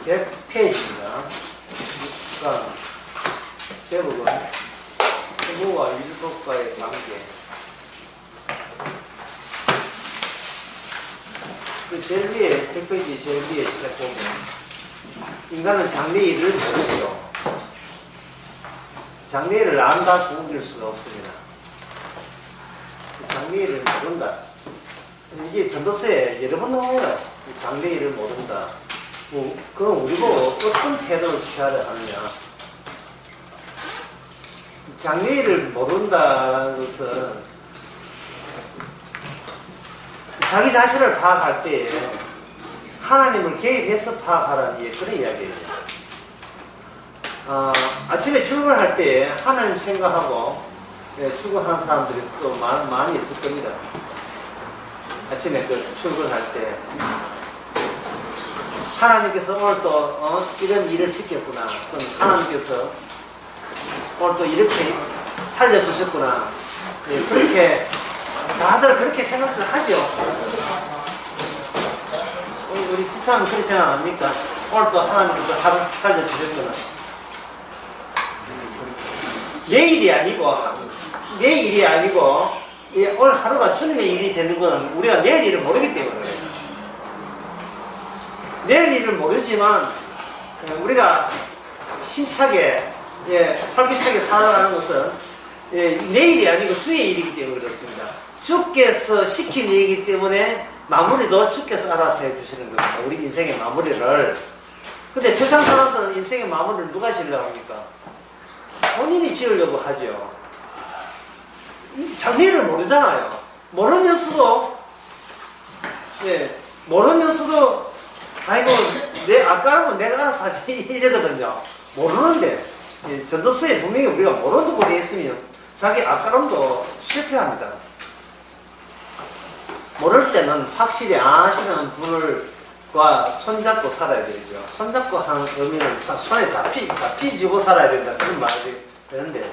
100페이지입니다. 그러니까 제목은 부모와 율법과의 관계. 그 제일 위에, 100페이지 제일 위에 보면 인간은 장래일을 모르죠. 장래일을 안다 구길 수가 없습니다. 장래일을 모른다. 이게 전도서에 여러 번 나와요. 장래일을 모른다. 그럼 우리 보고 어떤 태도를 취하려 하느냐. 장래일을 모른다는 것은 자기 자신을 파악할 때 하나님을 개입해서 파악하라는 그런 이야기예요. 아침에 출근할 때 하나님 생각하고 출근하는 사람들이 또 많이 있을 겁니다. 아침에 출근할 때 하나님께서 오늘 또 이런 일을 시켰구나. 또는 하나님께서 오늘 또 이렇게 살려주셨구나. 그렇게 다들 그렇게 생각을 하죠. 우리 지사는 그렇게 생각 안 합니까? 오늘 또 하나님께서 하루 살려주셨구나. 내일이 아니고 오늘 하루가 주님의 일이 되는 건 우리가 내일 일을 모르기 때문에 그래요. 내일 일을 모르지만 우리가 힘차게 활기차게 살아가는 것은 내일이 아니고 주의 일이기 때문에 그렇습니다. 주께서 시킨 일이기 때문에 마무리도 주께서 알아서 해주시는 겁니다. 우리 인생의 마무리를. 근데 세상 사람들은 인생의 마무리를 누가 지으려고 합니까? 본인이 지으려고 하죠. 장래를 모르잖아요. 모르면서도 아이고 아까는 내가 알아서 하지 이러거든요. 모르는데 전도서에 분명히 우리가 모른다고 되어 있으면 자기 아까름도 실패합니다. 모를 때는 확실히 아시는 분과 손잡고 살아야 되죠. 손잡고 하는 의미는 손에 잡히지고 살아야 된다 그런 말이 되는데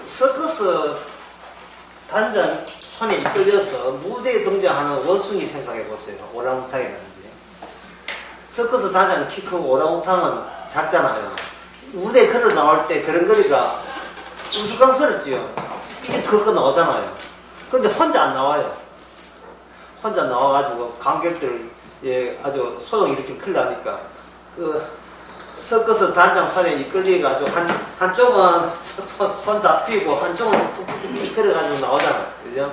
서커스 단장 손에 이끌려서 무대에 등장하는 원숭이 생각해 보세요. 오랑우탕이라든지. 서커스 단장 키 크고 오랑우탕은 작잖아요. 무대에 걸어 나올 때 그런 거리가 우스꽝스럽지요. 삐끗 긁어 나오잖아요. 근데 혼자 안 나와요. 혼자 나와가지고 관객들 아주 소동 일으키면 큰일 나니까 서커스 단장 손에 이끌려가지고 한쪽은 손 잡히고 한쪽은 뚝뚝뚝 이끌어가지고 나오잖아요. 그죠?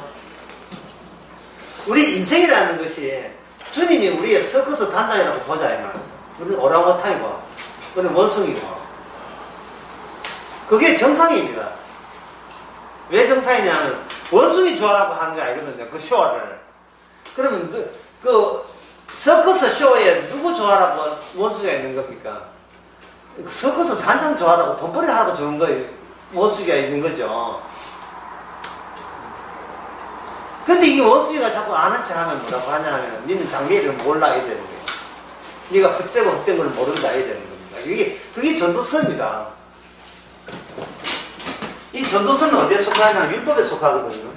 우리 인생이라는 것이 주님이 우리의 서커스 단장이라고 보자 이 말이죠. 우리는 오랑우탄이고 우리는 원숭이고 그게 정상입니다. 왜 정상이냐면 원숭이 좋아라고 하는 게 아니거든요. 그 쇼를. 그러면 그 서커스 쇼에 누구 좋아라고 원숭이가 있는 겁니까? 서커스 단장 좋아라고 돈벌이 하라고 주는 거예요. 원숭이가 있는 거죠. 근데 이 원숭이가 자꾸 아는 척 하면 뭐라고 하냐면 니는 장래일을 몰라 해야 되는 거예요. 니가 헛된 걸 모른다 해야 되는 겁니다. 그게 전도서입니다. 이 전도서는 어디에 속하냐? 율법에 속하거든요.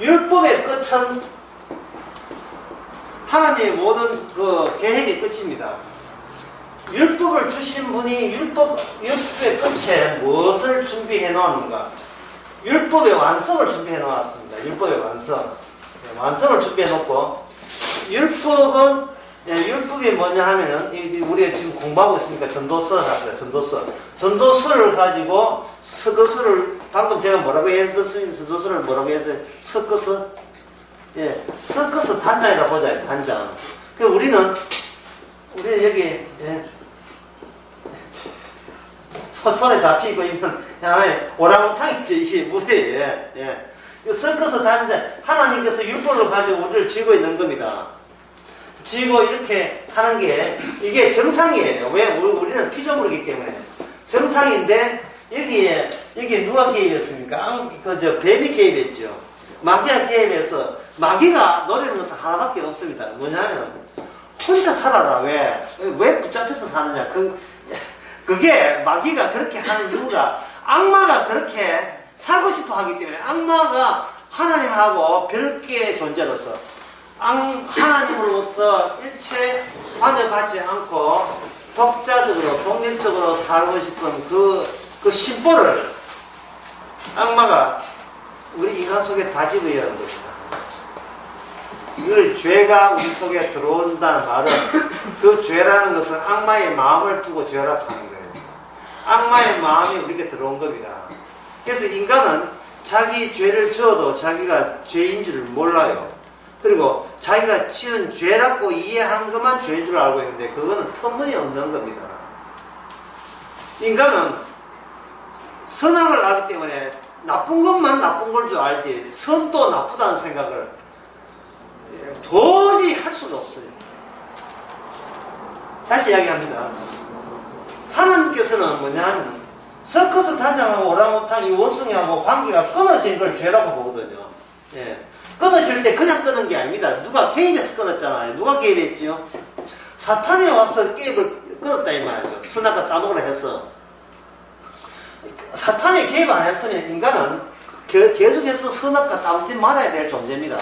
율법의 끝은 하나님의 모든 그 계획의 끝입니다. 율법을 주신 분이 율법의 끝에 무엇을 준비해 놓았는가? 율법의 완성을 준비해 놓았습니다. 율법의 완성을 준비해 놓고 율법이 뭐냐 하면은 우리가 지금 공부하고 있으니까 전도서를 합니다. 전도서를 가지고 서거서를 방금 제가 뭐라고 했었습니까? 전도서를 뭐라고 했어요? 서거서 단장이라고 보자. 단장. 우리는 여기 손에 잡히고 있는 하나의 오랑우탕이죠. 이게 무대에. 서커스 단장. 하나님께서 율법을 가지고 우리를 쥐고 있는 겁니다. 쥐고 이렇게 하는 게 이게 정상이에요. 왜? 우리는 피조물이기 때문에 정상인데 여기에 누가 개입했습니까? 뱀이 개입했죠. 마귀가 개입해서 마귀가 노리는 것은 하나밖에 없습니다. 뭐냐면 혼자 살아라. 왜 붙잡혀서 사느냐? 그게 마귀가 그렇게 하는 이유가 악마가 그렇게 살고 싶어 하기 때문에 악마가 하나님하고 별개의 존재로서 하나님으로부터 일체 관여받지 않고 독자적으로 독립적으로 살고 싶은 그 심보를 악마가 우리 인간 속에 다 집어넣은 것이다. 이걸 죄가 우리 속에 들어온다는 말은 그 죄라는 것은 악마의 마음을 두고 죄라고 하는 거예요. 악마의 마음이 우리에게 들어온 겁니다. 그래서 인간은 자기 죄를 지어도 자기가 죄인 줄 몰라요. 그리고 자기가 지은 죄라고 이해한 것만 죄인 줄 알고 있는데 그거는 터무니없는 겁니다. 인간은 선악을 하기 때문에 나쁜 것만 나쁜 걸 줄 알지 선도 나쁘다는 생각을 도저히 할 수가 없어요. 다시 이야기합니다. 하나님께서는 뭐냐면 서커스 단장하고 오랑우탄 이 원숭이하고 관계가 끊어진 걸 죄라고 보거든요. 예. 끊어질 때 그냥 끊은 게 아닙니다. 누가 개입해서 끊었잖아요. 누가 개입했죠? 사탄이 와서 개입을 끊었다 이 말이죠. 선악과 따먹으라 해서. 사탄이 개입 안 했으면 인간은 계속해서 선악과 따먹지 말아야 될 존재입니다.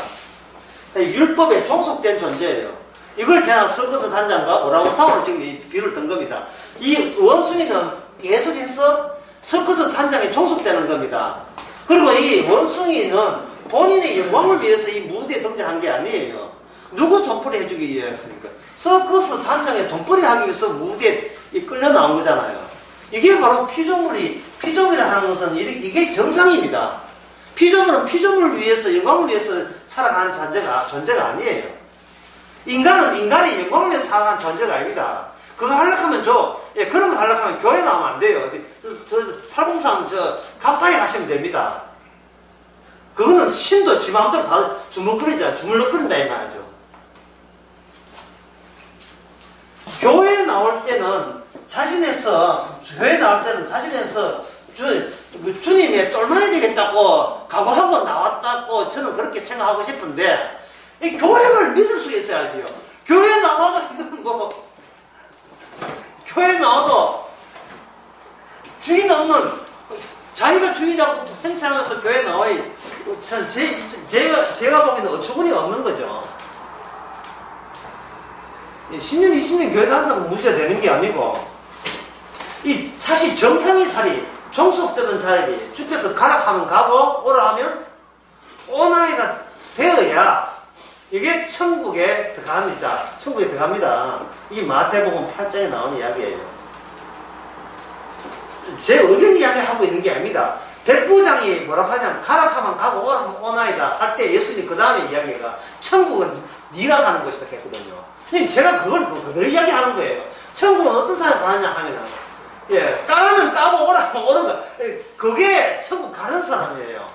율법에 종속된 존재예요. 이걸 제가 서커스 단장과 오랑우탄으로 지금 비유를 든 겁니다. 이 원숭이는 계속해서 서커스 단장에 종속되는 겁니다. 그리고 이 원숭이는 본인의 영광을 위해서 이 무대에 등장한 게 아니에요. 누구 돈벌이 해주기 위해서입니까? 서커스 단장에 돈벌이 하기 위해서 무대에 끌려 나온 거잖아요. 이게 바로 피조물이라 하는 것은 이게 정상입니다. 피조물은 피조물을 위해서 영광을 위해서 살아가는 존재가 아니에요. 인간은 인간의 영광을 위해서 살아가는 존재가 아닙니다. 그거 하려고 하면 그런 거 하려고 하면 교회 나오면 안 돼요. 저 803 가파에 가시면 됩니다. 그거는 신도 지 마음대로 다 주물럭거린다 이 말이죠. 교회에 나올 때는 자신에서 주님의 똘마야 되겠다고 각오하고 나왔다고 저는 그렇게 생각하고 싶은데 이 교회를 믿을 수가 있어야지요. 교회에 나와도 교회에 나와도 주인 없는 자기가 주인이라고 행세하면서 교회에 나와야 제가 보기에는 어처구니가 없는 거죠. 10년, 20년 교회 다닌다고 문제가 되는 게 아니고 이 사실 정상의 자리, 종속되는 자리 주께서 가라 하면 가고 오라 하면 오나이가 되어야 이게 천국에 들어갑니다. 천국에 들어갑니다. 이게 마태복음 8장에 나오는 이야기예요. 제 의견 이야기하고 있는 게 아닙니다. 백부장이 뭐라고 하냐면 가라 하면 가고 오라 하면 오나이다 할 때 예수님이 그 다음에 이야기가 천국은 네가 가는 것이다 했거든요. 제가 그걸 그대로 이야기하는 거예요. 천국은 어떤 사람이 가느냐 하면 까면 까고 오라 하면 오는 거 그게 천국 가는 사람이에요.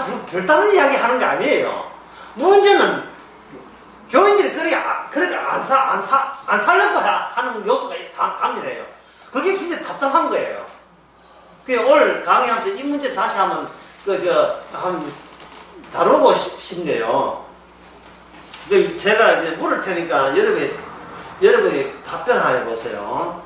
지금 별다른 이야기 하는 게 아니에요. 문제는 교인들이 그렇게 안 살려고 하는 요소가 강렬해요. 그게 굉장히 답답한 거예요. 올 강의하면서 이 문제 다시 한번 다루고 싶네요. 제가 이제 물을 테니까 여러분이 답변해 보세요.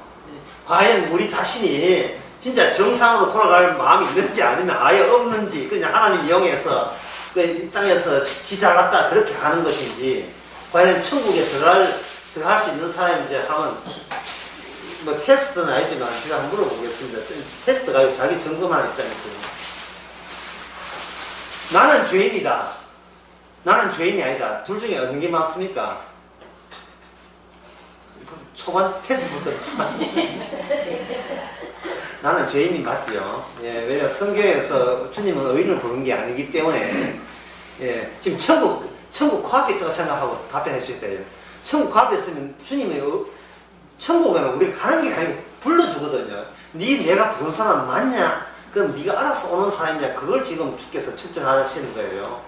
과연 우리 자신이 진짜 정상으로 돌아갈 마음이 있는지 아니면 아예 없는지 그냥 하나님 이용해서 이 땅에서 지 잘났다 그렇게 하는 것인지 과연 천국에 들어갈 수 있는 사람인지 하면 테스트는 아니지만 제가 한번 물어보겠습니다. 테스트가 자기 점검하는 입장에서요. 나는 죄인이다. 나는 죄인이 아니다. 둘 중에 어느 게 맞습니까? 초반 테스트부터 나는 죄인이 맞죠. 왜냐하면 성경에서 주님은 의인을 부른 게 아니기 때문에 지금 천국 코앞에 있다고 생각하고 답변해 주세요. 천국 코앞에 있으면 주님의 천국에는 우리가 가는 게 아니고 불러주거든요. 내가 부른 사람 맞냐? 그럼 네가 알아서 오는 사람이냐? 그걸 지금 주께서 측정하시는 거예요.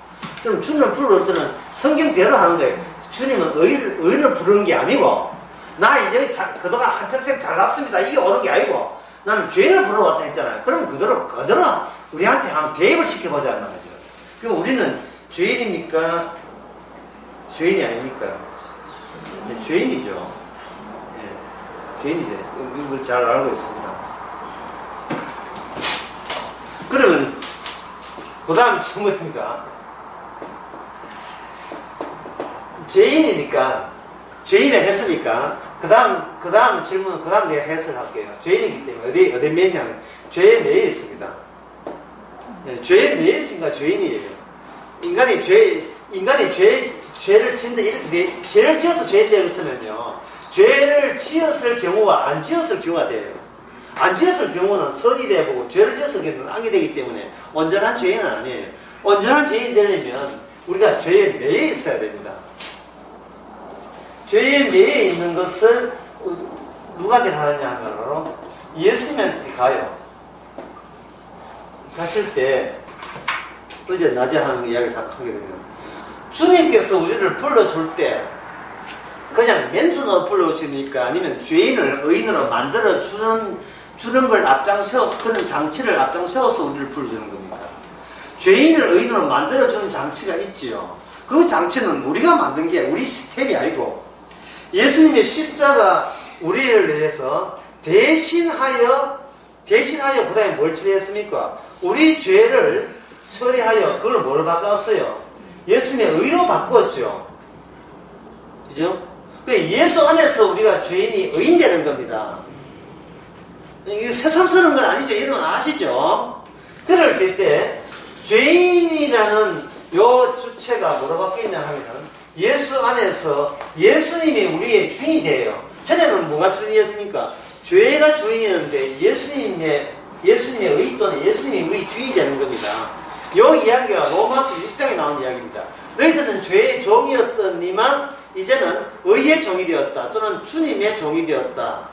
그럼 주님을 부를 때는 성경대로 하는 거예요. 주님은 의인을 부르는 게 아니고 나 이제 그동안 한평생 잘났습니다. 이게 오는 게 아니고 나는 죄인을 부르러 왔다 했잖아요. 그럼 그대로 우리한테 한번 대입을 시켜보자 말이죠. 그럼 우리는 죄인입니까? 죄인이 아닙니까? 죄인이죠. 죄인이 이거 잘 알고 있습니다. 그러면 그 다음 질문입니다. 죄인이니까, 죄인을 했으니까, 그 다음 질문은, 그 다음 내가 해석할게요. 죄인이기 때문에, 어디 매냐면, 죄에 매여 있습니다. 예, 죄에 매여 있으니까 죄인이에요. 인간이 죄를 짓는데, 이렇게, 죄를 지어서 죄인데, 그렇다면요, 죄를 지었을 경우와 안 지었을 경우가 돼요. 안 지었을 경우는 선이 되고, 죄를 지었을 경우는 악이 되기 때문에, 온전한 죄인은 아니에요. 온전한 죄인이 되려면, 우리가 죄에 매여 있어야 됩니다. 죄에 매여 있는 것을 누구한테 하느냐 하면 바로 예수님한테 가요. 가실 때 어제 낮에 하는 이야기를 잠깐 하게 되면 주님께서 우리를 불러줄 때 그냥 맨손으로 불러주니까 아니면 죄인을 의인으로 만들어 주는 걸 앞장세워서 그런 장치를 앞장세워서 우리를 불러주는 겁니다. 죄인을 의인으로 만들어주는 장치가 있지요. 그 장치는 우리가 만든 게 우리 시스템이 아니고 예수님의 십자가 우리를 위해서 대신하여 그 다음에 뭘 처리했습니까? 우리 죄를 처리하여 그걸 뭘 바꿨어요? 예수님의 의로 바꾸었죠. 그죠? 예수 안에서 우리가 죄인이 의인 되는 겁니다. 이게 새삼스러운 건 아니죠. 여러분 아시죠? 그럴 때 죄인이라는 요 주체가 뭐로 바뀌었냐 하면 예수 안에서 예수님이 우리의 주인이 돼요. 전에는 뭐가 주인이었습니까? 죄가 주인이었는데 예수님의 의 또는 예수님이 우리 주인이 되는 겁니다. 요 이야기가 로마서 6장에 나오는 이야기입니다. 너희들은 죄의 종이었더니만 이제는 의의 종이 되었다. 또는 주님의 종이 되었다.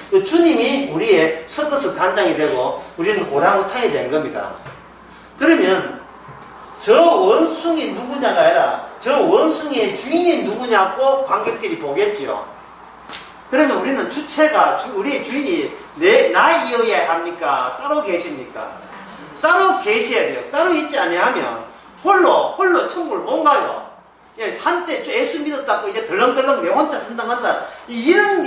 그 주님이 우리의 서커스 단장이 되고 우리는 오랑우탄이 된 겁니다. 그러면 저 원숭이 누구냐가 아니라 저 원숭이의 주인이 누구냐고 관객들이 보겠죠. 그러면 우리는 주체가 우리의 주인이 나이어야 합니까? 따로 계십니까? 따로 계셔야 돼요. 따로 있지 아니하면 홀로 천국을 못 가요. 한때 예수 믿었다고 이제 덜렁덜렁 내 혼자 선당한다. 이런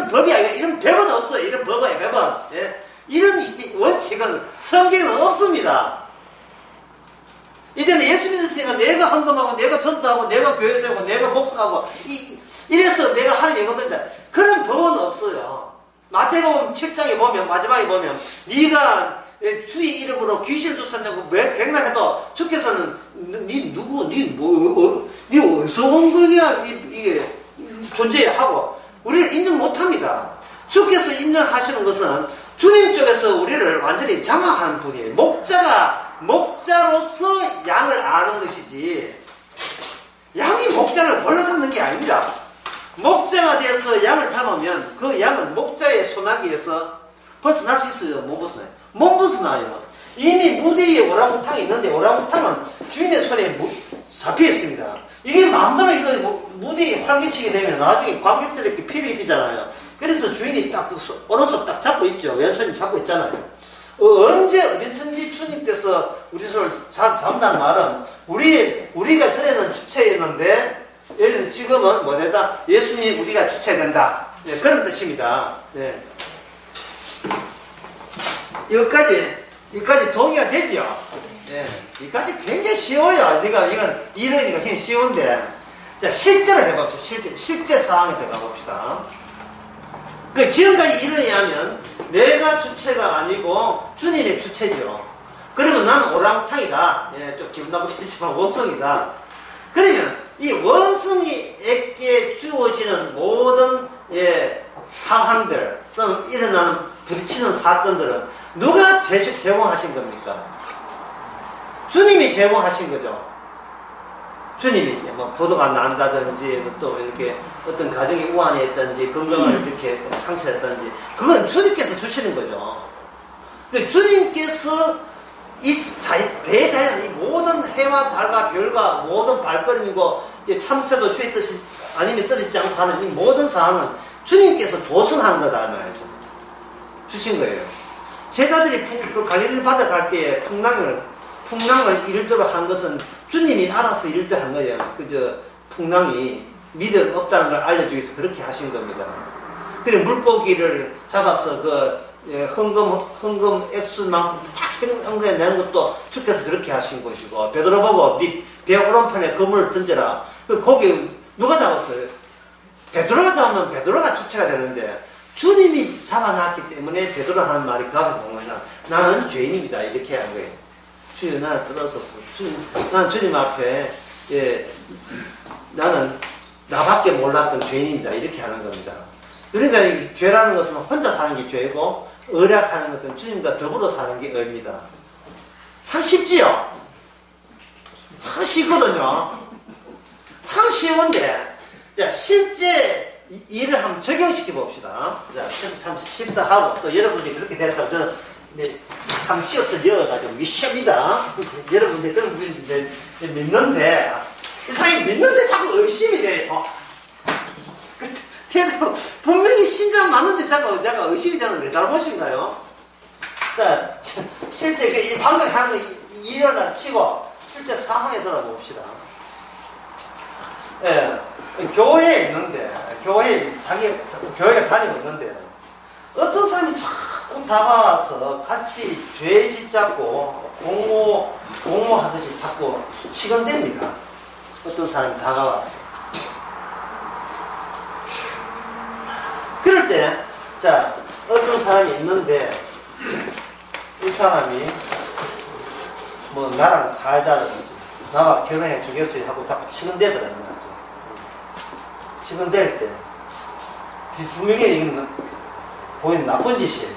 법이 아니라 이런 법은 없어요. 이런 법이에요. 법은. 예? 이런 원칙은 성경에는 없습니다. 이제는 예수 믿었으니까 내가 헌금하고 내가 전도하고 내가 교회 세우고 내가 목사하고 이래서 내가 하나님 영광된다. 그런 법은 없어요. 마태복음 7장에 보면 마지막에 보면 네가 주의 이름으로 귀신을 쫓아내고 백날해도 주께서는 네 어디서 온 거야 이게 존재하고 우리를 인정 못합니다. 주께서 인정하시는 것은 주님 쪽에서 우리를 완전히 장악하는 분이에요. 목자로서 양을 아는 것이지 양이 목자를 벌러 잡는 게 아닙니다. 목자가 돼서 양을 잡으면 그 양은 목자의 소나기에서 벗어날 수 있어요? 못 벗어나요? 못 벗어나요. 이미 무대 위에 오랑우탕이 있는데 오랑우탕은 주인의 손에 잡혀 있습니다. 이게 마음대로 이거 무대에 활개치게 되면 나중에 관객들에게 피를 입히잖아요. 그래서 주인이 딱 오른손 딱 잡고 있죠. 왼손이 잡고 있잖아요. 언제 어디선지 주님께서 우리 손을 잡는다는 말은 우리가 전에는 주체였는데 예를 들어 지금은 뭐냐다 예수님이 우리가 주체된다. 네, 그런 뜻입니다. 네. 여기까지 동의가 되죠? 네. 여기까지 굉장히 쉬워요. 지금 이건 이러니까 굉장히 쉬운데 자, 실제로 해봅시다. 실제 상황에 들어가 봅시다. 지금까지 이러냐면 내가 주체가 아니고 주님의 주체죠. 그러면 나는 오랑우탕이다. 예, 좀 기분 나쁘겠지만 원숭이다. 그러면 이 원숭이에게 주어지는 모든 상황들 또는 일어나는 부딪히는 사건들은 누가 제공하신 겁니까? 주님이 제공하신 거죠. 주님이 뭐 포도가 난다든지 또 이렇게 어떤 가정이 우환했든지 건강을 이렇게 상실했든지 그건 주님께서 주시는 거죠. 주님께서 이 대자연 이 모든 해와 달과 별과 모든 발걸음이고 참새도 주의 뜻이 아니면 떨어지지 않고 하는 이 모든 상황은 주님께서 조성한 거다 말이죠. 주신 거예요. 제자들이 그 갈릴리 바다 갈 때에 풍랑을 이룰도록 한 것은 주님이 알아서 이룰도록 한 거예요. 풍랑이 믿음 없다는 걸 알려주기 위해서 그렇게 하신 겁니다. 그리고 물고기를 잡아서 예, 헌금 액수만큼 막 현금에 내는 것도 주께서 그렇게 하신 것이고, 베드로 보고 네 배 오른편에 그물을 던져라. 거기 누가 잡았어요? 베드로가 잡으면 베드로가 주체가 되는데, 주님이 잡아놨기 때문에 베드로 하는 말이 그 앞에 보면 나는 죄인입니다. 이렇게 한 거예요. 주여 나를 들어서서 나는 주님 앞에 나는 나밖에 몰랐던 죄인입니다. 이렇게 하는 겁니다. 그러니까 이 죄라는 것은 혼자 사는 게 죄고 의락하는 것은 주님과 더불어 사는 게 의입니다. 참 쉽지요? 참 쉽거든요. 참 쉬운데 자, 실제 일을 한번 적용시켜 봅시다. 자, 참 쉽다 하고 또 여러분이 그렇게 되었다고 저는 참 시옷을 이어가지고 미션이다. 여러분들 그런 분들 믿는데 이 사람이 믿는데 자꾸 의심이 돼요. 분명히 신장 맞는데 자꾸 내가 의심이 되는 내 잘못인가요? 자, 실제 이 방금 하는 거 일어나 치고 실제 상황에 돌아봅시다. 예, 교회에 있는데 교회가 다니고 있는데 어떤 사람이 자꾸 다가와서 같이 죄 짓잡고 공모하듯이 자꾸 시건됩니다. 어떤 사람이 다가와서. 그럴 때, 자, 어떤 사람이 있는데, 이 사람이, 뭐, 나랑 살자든지, 나와 결혼해 주겠어요 하고 자꾸 치근대더라는 거죠. 치근댈 때, 분명히 이건 보이는 나쁜 짓이에요.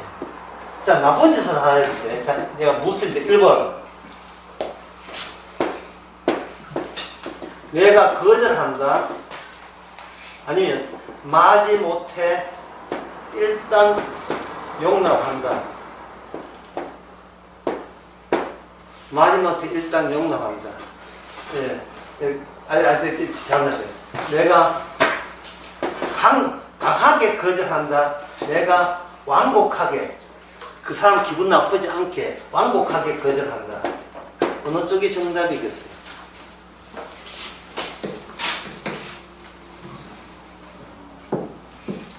자, 나쁜 짓을 하는데, 자, 내가 묻습니다. 1번. 내가 거절한다. 아니면, 마지못해 일단 용납한다. 마지못해 일단 용납한다. 예. 잘못했어요. 내가 강하게 거절한다. 내가 완곡하게, 그 사람 기분 나쁘지 않게 완곡하게 거절한다. 어느 쪽이 정답이겠어요?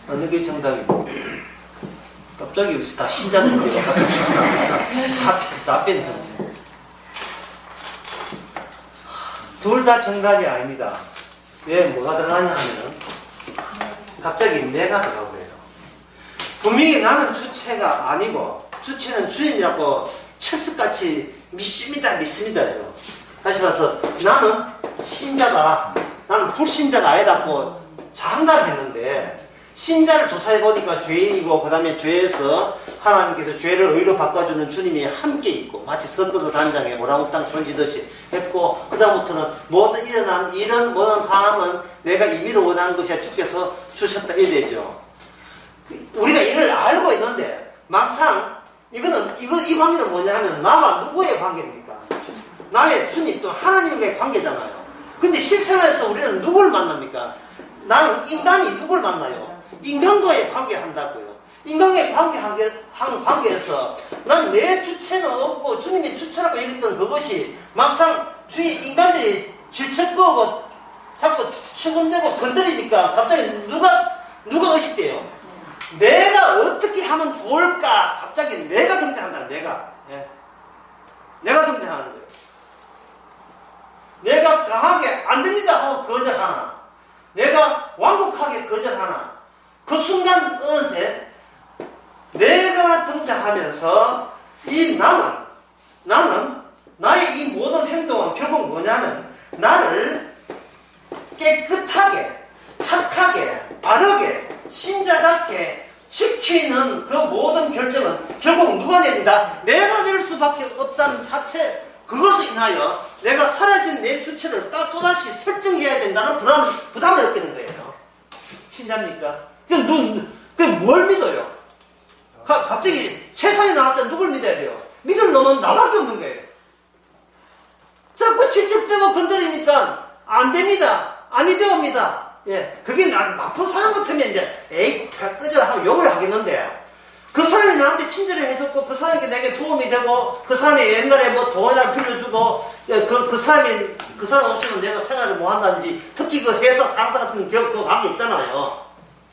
어느 게 정답이고? 갑자기 여기서 다 신자들이고 다 뺐네. 둘 다 정답이 아닙니다. 왜 뭐가 들어가냐 하면 갑자기 내가 들어가고요. 분명히 나는 주체가 아니고 주체는 주인이라고 철석같이 믿습니다. 다시 말해서 나는 신자다. 나는 불신자가 아니다고 장담했는데 신자를 조사해보니까 죄인이고 그 다음에 죄에서 하나님께서 죄를 의로 바꿔주는 주님이 함께 있고 마치 섞어서 단장에 오랑우땅 손지듯이 했고 그 다음부터는 모든 일어난 이런 모든 상황은 내가 임의로 원하는 것이야 주께서 주셨다 이래 되죠. 우리가 이를 알고 있는데 막상 이 관계는 뭐냐 하면 나와 누구의 관계입니까? 나의 주님 또 하나님과의 관계잖아요. 근데 실생활에서 우리는 누굴 만납니까? 나는 인간이 누굴 만나요? 인간과의 관계한다고요. 인간과의 하는 관계에서 난 내 주체는 없고 주님의 주체라고 얘기했던 그것이 막상 주위 인간들이 질척거고 자꾸 추근대고 건드리니까 갑자기 누가 의식돼요? 내가 어떻게 하면 좋을까? 갑자기 내가 등장한다. 내가 등장하는 거예요. 내가 강하게 안 됩니다 하고 거절하나, 내가 완곡하게 거절하나, 그 순간 어느새 내가 등장하면서 이 나는 나의 이 모든 행동은 결국 뭐냐면 나를 깨끗하게 착하게 바르게 신자답게 지키는 그 모든 결정은 결국 누가 냅니다? 내가 낼 수밖에 없다는 사체, 그것으로 인하여 내가 사라진 내 주체를 또다시 설정해야 된다는 부담을 느끼는 거예요. 신자입니까? 그럼 뭘 믿어요? 갑자기 세상에 나올 때 누굴 믿어야 돼요? 믿을 놈은 나밖에 없는 거예요. 자꾸 질척대고 건드리니까 안 됩니다. 아니 되옵니다. 예, 그게 나쁜 사람 같으면 이제 에이 끄져라 하고 욕을 하겠는데 그 사람이 나한테 친절히 해줬고 그 사람이 내게 도움이 되고 그 사람이 옛날에 뭐 돈이라도 빌려주고 그 사람 없으면 내가 생활을 못 한다든지 특히 그 회사 상사 같은 그 관계 있잖아요.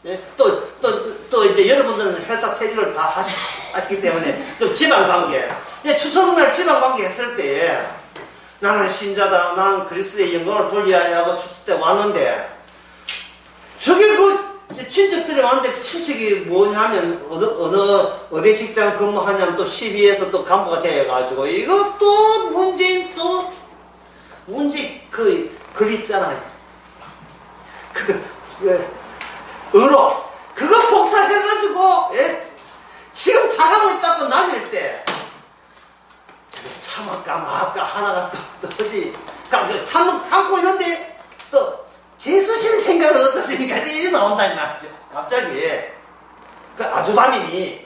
예? 또 이제 여러분들은 회사 퇴직을 다 하시기 때문에 또 지방관계. 예, 추석날 지방관계 했을 때 나는 신자다, 나는 그리스도의 영광을 돌려야 하고 추석 때 왔는데 저게 친척들이 왔는데 그 친척이 뭐냐면 어디 직장 근무하냐면 또 12에서 또 간부가 돼가지고 이것도 문재인 글 있잖아요. 의로 그거 복사해가지고 예? 지금 잘하고 있다고 날릴 때 참을까 말까 하나가 또 어디 참고 있는데 또 제수씨의 생각은 어떻습니까? 이리 나온다 이 말이죠. 갑자기 그 아주바님이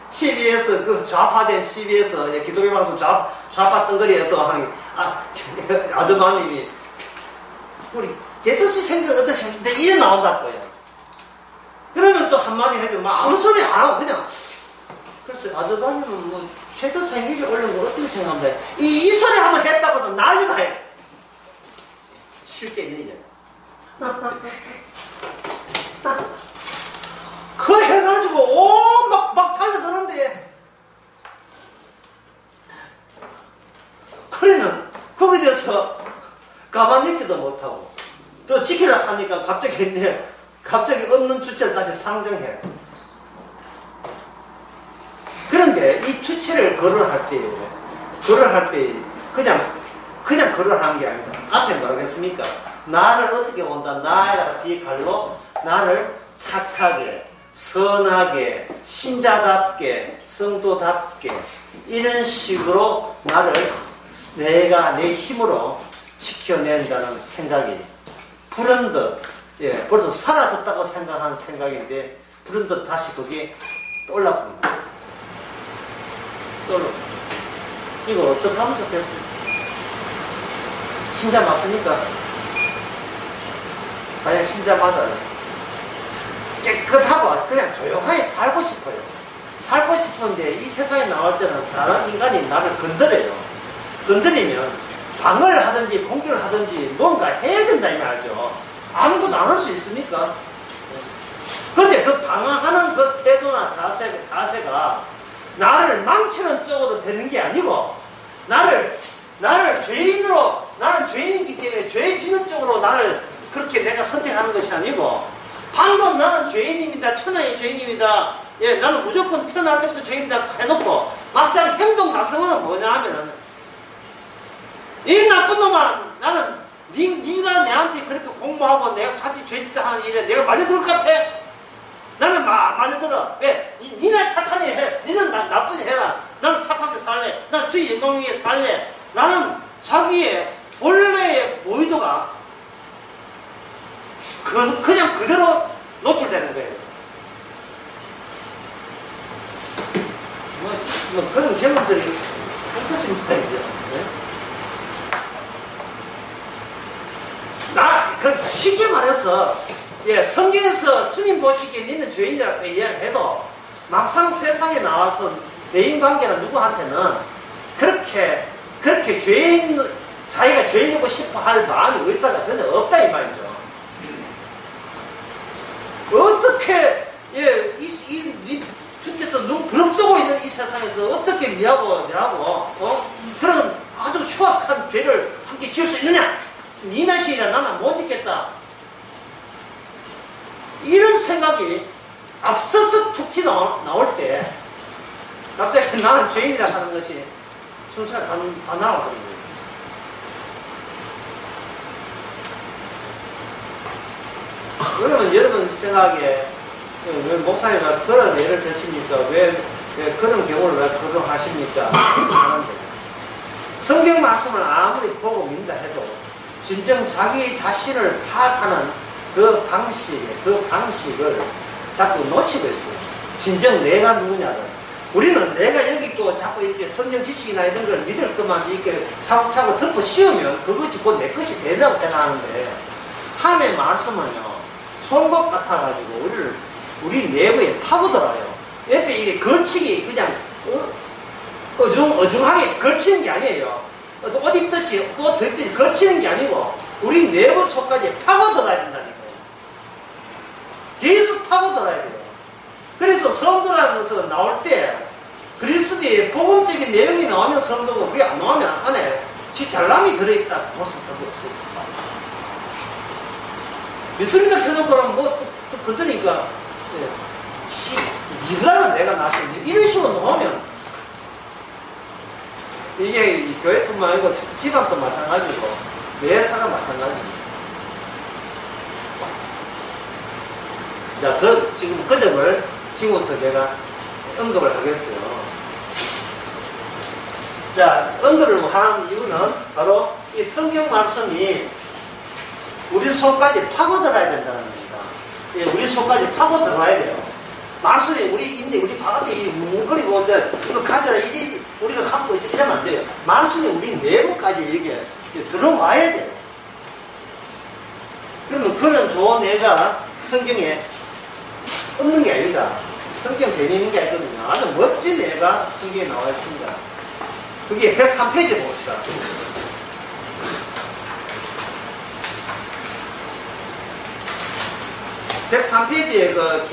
CBS 그 좌파된 CBS 기독교 방송 좌파 덩거리에서 아주바님이 우리 제수씨 생각 어떠십니까? 이리 나온다고요. 그러면 또 한마디 해주면 아무 소리 안 하고 그냥 글쎄 아주바님은 뭐 최저 생기를 올린 거 어떻게 생각합니까? 이 소리 한번 했다고도 난리가 해. 실제 있는 일. 그거 해가지고 막 달려드는데 그러면 거기에 대해서 가만히 있기도 못하고 또 지키라 하니까 갑자기 없는 주체를 다시 상정해. 그런데 이 주체를 거론할 때 그냥 거론하는 게 아니다. 앞에 뭐라고 했습니까? 나를 어떻게 본다? 나에다가 뒤에 갈로 나를 착하게, 선하게, 신자답게, 성도답게 이런 식으로 나를 내가 내 힘으로 지켜낸다는 생각이 불현듯 벌써 사라졌다고 생각하는 생각인데 불현듯 다시 거기에 떠올라봅니다. 이거 어떻게 하면 좋겠어요? 신자 맞습니까? 만약 신자 맞아요. 깨끗하고 그냥 조용하게 살고 싶어요. 살고 싶은데 이 세상에 나올 때는 다른 인간이 나를 건드려요. 건드리면 방어를 하든지 공격을 하든지 뭔가 해야 된다 이 말이죠. 아무것도 안 할 수 있습니까? 근데 그 방어하는 그 태도나 자세가 나를 망치는 쪽으로 되는 게 아니고 나를 죄인으로 나는 죄인이기 때문에 죄 짓는 쪽으로 나를 그렇게 내가 선택하는 것이 아니고 방금 나는 죄인입니다. 천하의 죄인입니다. 예, 나는 무조건 태어날 때부터 죄인입니다. 해놓고 막상 행동 가성은 뭐냐 하면은 이 나쁜 놈아 나는 네가 내한테 그렇게 공부하고 내가 같이 죄 짓자 하는 일에 내가 말려들 것 같아? 나는 말려들어. 왜? 니나 착한 일 해. 니는 나쁜 일 해라. 나는 착하게 살래. 난 주의 영광 위에 살래. 나는 자기의 본래의 의도가 그냥 그대로 노출되는 거예요. 뭐 그런 경험들이 있으신 분이죠. 쉽게 말해서 성경에서 주님 보시기에 니는 죄인이라고 이야기해도 막상 세상에 나와서 대인관계나 누구한테는 그렇게 자기가 죄인이고 싶어 할 마음이 의사가 전혀 없다 이 말이죠. 어떻게 주께서 눈 부릅 뜨고 있는 이 세상에서 어떻게 니하고 그런 아주 흉악한 죄를 함께 지을 수 있느냐? 니 나시이라 나는 못 짓겠다. 이런 생각이 앞서서 툭 튀어나올 때 갑자기 나는 죄인이다 하는 것이 순수하게 다 나와버린 거예요. 그러면 여러분 생각에 왜 목사님이 그런 예를 드십니까? 왜 그런 경우를 왜 거론하십니까? 하는데 성경 말씀을 아무리 보고 민다 해도 진정 자기 자신을 파악하는 그 방식을 자꾸 놓치고 있어요. 진정 내가 누구냐를. 우리는 내가 여기 있고 자꾸 이렇게 성경 지식이나 이런 걸 믿을 것만 이렇게 차곡차곡 덮어 씌우면 그것이 곧 내 것이 되리라고 생각하는데 하나님의 말씀은요 송곳 같아가지고 우리 내부에 파고들어요. 옆에 이게 걸치기 그냥 어중하게 걸치는 게 아니에요. 옷 입듯이 옷 덮듯이 걸치는 게 아니고 우리 내부 속까지 파고들어야 된다. 계속 파고들어야 돼요. 그래서 성도라는 것은 나올 때 그리스도의 복음적인 내용이 나오면 성도고 그게 안 나오면 안에 지 잘남이 들어있다 볼 수밖에 없어요. 믿습니다 켜놓고는 뭐 또 그러니까 이라는 내가 나한테 이런 식으로 나오면 이게 교회뿐만 아니고 집안도 마찬가지고 내사가 마찬가지입니다. 자, 지금 그 점을 지금부터 제가 언급을 하겠어요. 자, 언급을 하는 이유는 바로 이 성경 말씀이 우리 속까지 파고들어야 된다는 것이다. 예, 우리 속까지 파고들어야 돼요. 말씀이 우리 바깥에 뭉거리고 이거 가져라 우리가 갖고 있어 이러면 안 돼요. 말씀이 우리 내부까지 이게 들어와야 돼요. 그러면 그런 좋은 애가 성경에 없는 게 아니다. 성경 괜히 있는 게 아니거든요. 아주 멋진 애가 성경에 나와 있습니다. 그게 103페이지 봅시다. 103페이지에 그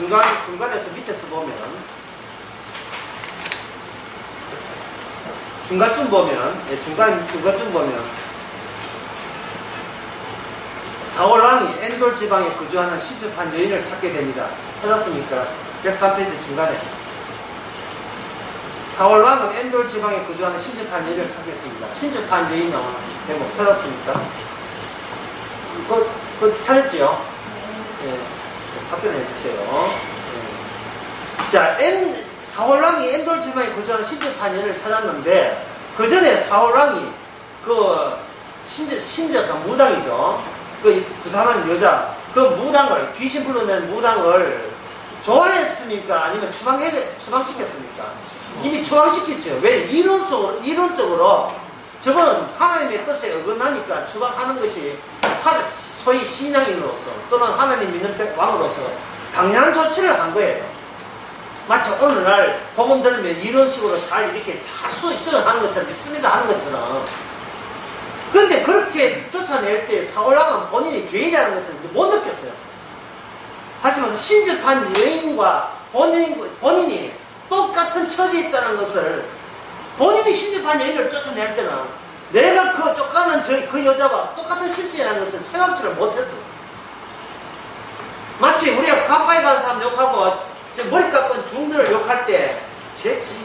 중간에서 밑에서 보면 중간쯤 보면 사울 왕이 엔돌 지방에 거주하는 신접한 여인을 찾게 됩니다. 찾았습니까? 103페이지 중간에 사울 왕은 엔돌 지방에 거주하는 신접한 여인을 찾겠습니다. 신접한 여인 나오는 대목 찾았습니까? 그거 찾았지요? 예. 답변해 주세요. 예. 자, 사울 왕이 엔돌 지방에 거주하는 신접한 여인을 찾았는데 그 전에 사울 왕이 그 신접한 무당이죠. 그 구상한 여자, 그 무당을, 귀신 불러낸 무당을 좋아했습니까? 아니면 추방시켰습니까? 이미 추방시켰죠. 왜? 이론적으로 저거는 하나님의 뜻에 어긋나니까 추방하는 것이 소위 신앙인으로서 또는 하나님 믿는 왕으로서 당연한 조치를 한 거예요. 마치 오늘날 복음 들으면 이런 식으로 잘 이렇게 잘 수행하는 것처럼 믿습니다 하는 것처럼. 그런데 그렇게 쫓아낼 때 사울왕은 본인이 죄인이라는 것을 못 느꼈어요. 다시 말해서 신접한 여인과 본인이 똑같은 처지에 있다는 것을 본인이 신접한 여인을 쫓아낼 때는 내가 그 쫓아가는 그 여자와 똑같은 실수라는 것을 생각지를 못했어요. 마치 우리가 가빠이 가는 사람 욕하고 머리 깎은 중들을 욕할 때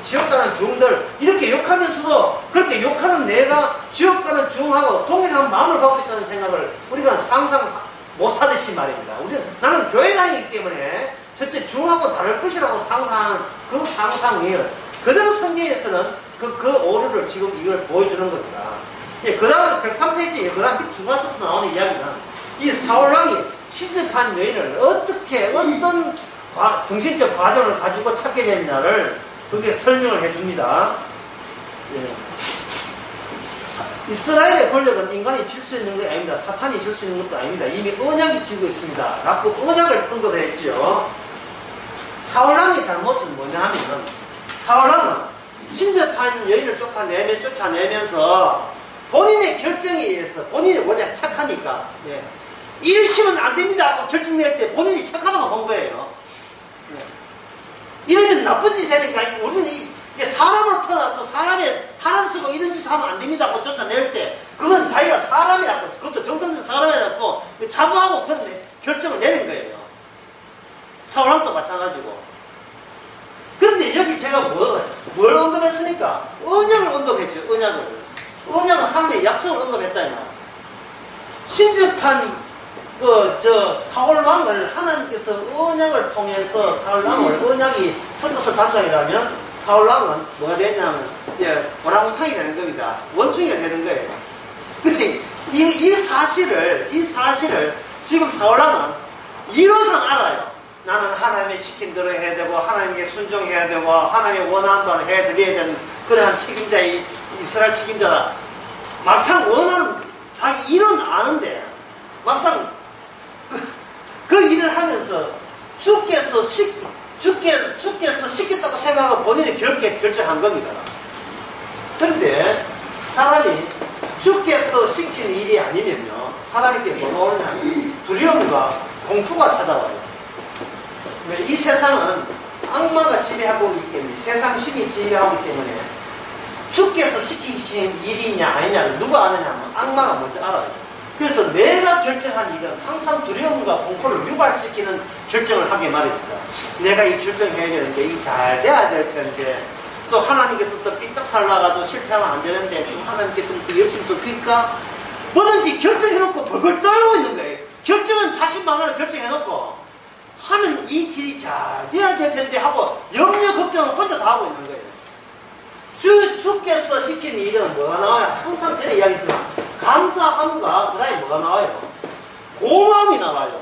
지옥 가는 중들 이렇게 욕하면서도 그렇게 욕하는 내가 지옥 가는 중하고 동일한 마음을 갖고 있다는 생각을 우리가 상상 못하듯이 말입니다. 나는 교회 다니기 때문에 저쪽 중하고 다를 것이라고 상상한 그 상상이 그대로 성경에서는 그 오류를 지금 이걸 보여주는 겁니다. 예, 그 다음에 103페이지 그 다음 중간서부터 나오는 이야기는 이 사울왕이 시집한 여인을 어떤 정신적 과정을 가지고 찾게 됐냐를 그게 설명을 해줍니다. 예. 이스라엘의 권력은 인간이 질 수 있는 게 아닙니다. 사탄이 질 수 있는 것도 아닙니다. 이미 언약이 쥐고 있습니다. 라고 언약을 언급을 했죠. 사울왕의 잘못은 뭐냐 하면 사울왕은 신접한 여인을 쫓아내면서 본인의 결정에 의해서 본인이 워낙 착하니까 예. 이러시면 안 됩니다 하고 결정 낼 때 본인이 착하다고 본 거예요. 이러면 나쁜 짓이 되니까 우리는 사람으로 태어나서 사람의 탈을 쓰고 이런 짓을 하면 안 됩니다 하고 쫓아낼 때 그건 자기가 사람이라고 그것도 정상적 사람이라고 자부하고 그런 결정을 내는 거예요. 사울왕도 마찬가지고. 그런데 여기 제가 뭘 언급했습니까? 언약을 언급했죠. 언약은 하나님의 약속을 언급했다 이 말. 신접한 사울왕을 하나님께서 언약을 통해서 사울왕을 언약이 섞어서 단장이라면 사울왕은 뭐가 되냐면 오랑우탕이 되는 겁니다. 원숭이가 되는 거예요. 근데 이 사실을 지금 사울왕은 이로서는 알아요. 나는 하나님의 시킨 대로 해야 되고 하나님께 순종해야 되고 하나님의 원하는 바를 해드려야 되는 그러한 책임자의 이스라엘 책임자다. 막상 원하는 자기 일은 아는데 막상 그 일을 하면서 주께서 시켰다고 생각하고 본인이 결정한 겁니다. 그런데 사람이 주께서 시킨 일이 아니면요 사람에게 뭐가 오느냐 두려움과 공포가 찾아와요. 이 세상은 악마가 지배하고 있기 때문에, 세상 신이 지배하기 때문에 주께서 시키신 일이냐 아니냐를 누가 아느냐면 악마가 먼저 알아요. 그래서 내가 결정한 일은 항상 두려움과 공포를 유발시키는 결정을 하게 말해준다. 내가 이 결정해야 되는데, 이 잘 돼야 될 텐데, 또 하나님께서 또 삐딱 살라가지고 실패하면 안 되는데, 또 하나님께 좀 열심히 또 빌까? 뭐든지 결정해놓고 벌벌 떨고 있는 거예요. 결정은 자신만만을 결정해놓고 하는 이 길이 잘 돼야 될 텐데 하고 염려 걱정을 혼자 다 하고 있는 거예요. 주께서 시킨 일은 뭐가 나와요? 항상 전에 이야기했지만 감사함과 그 다음에 뭐가 나와요? 고마움이 나와요.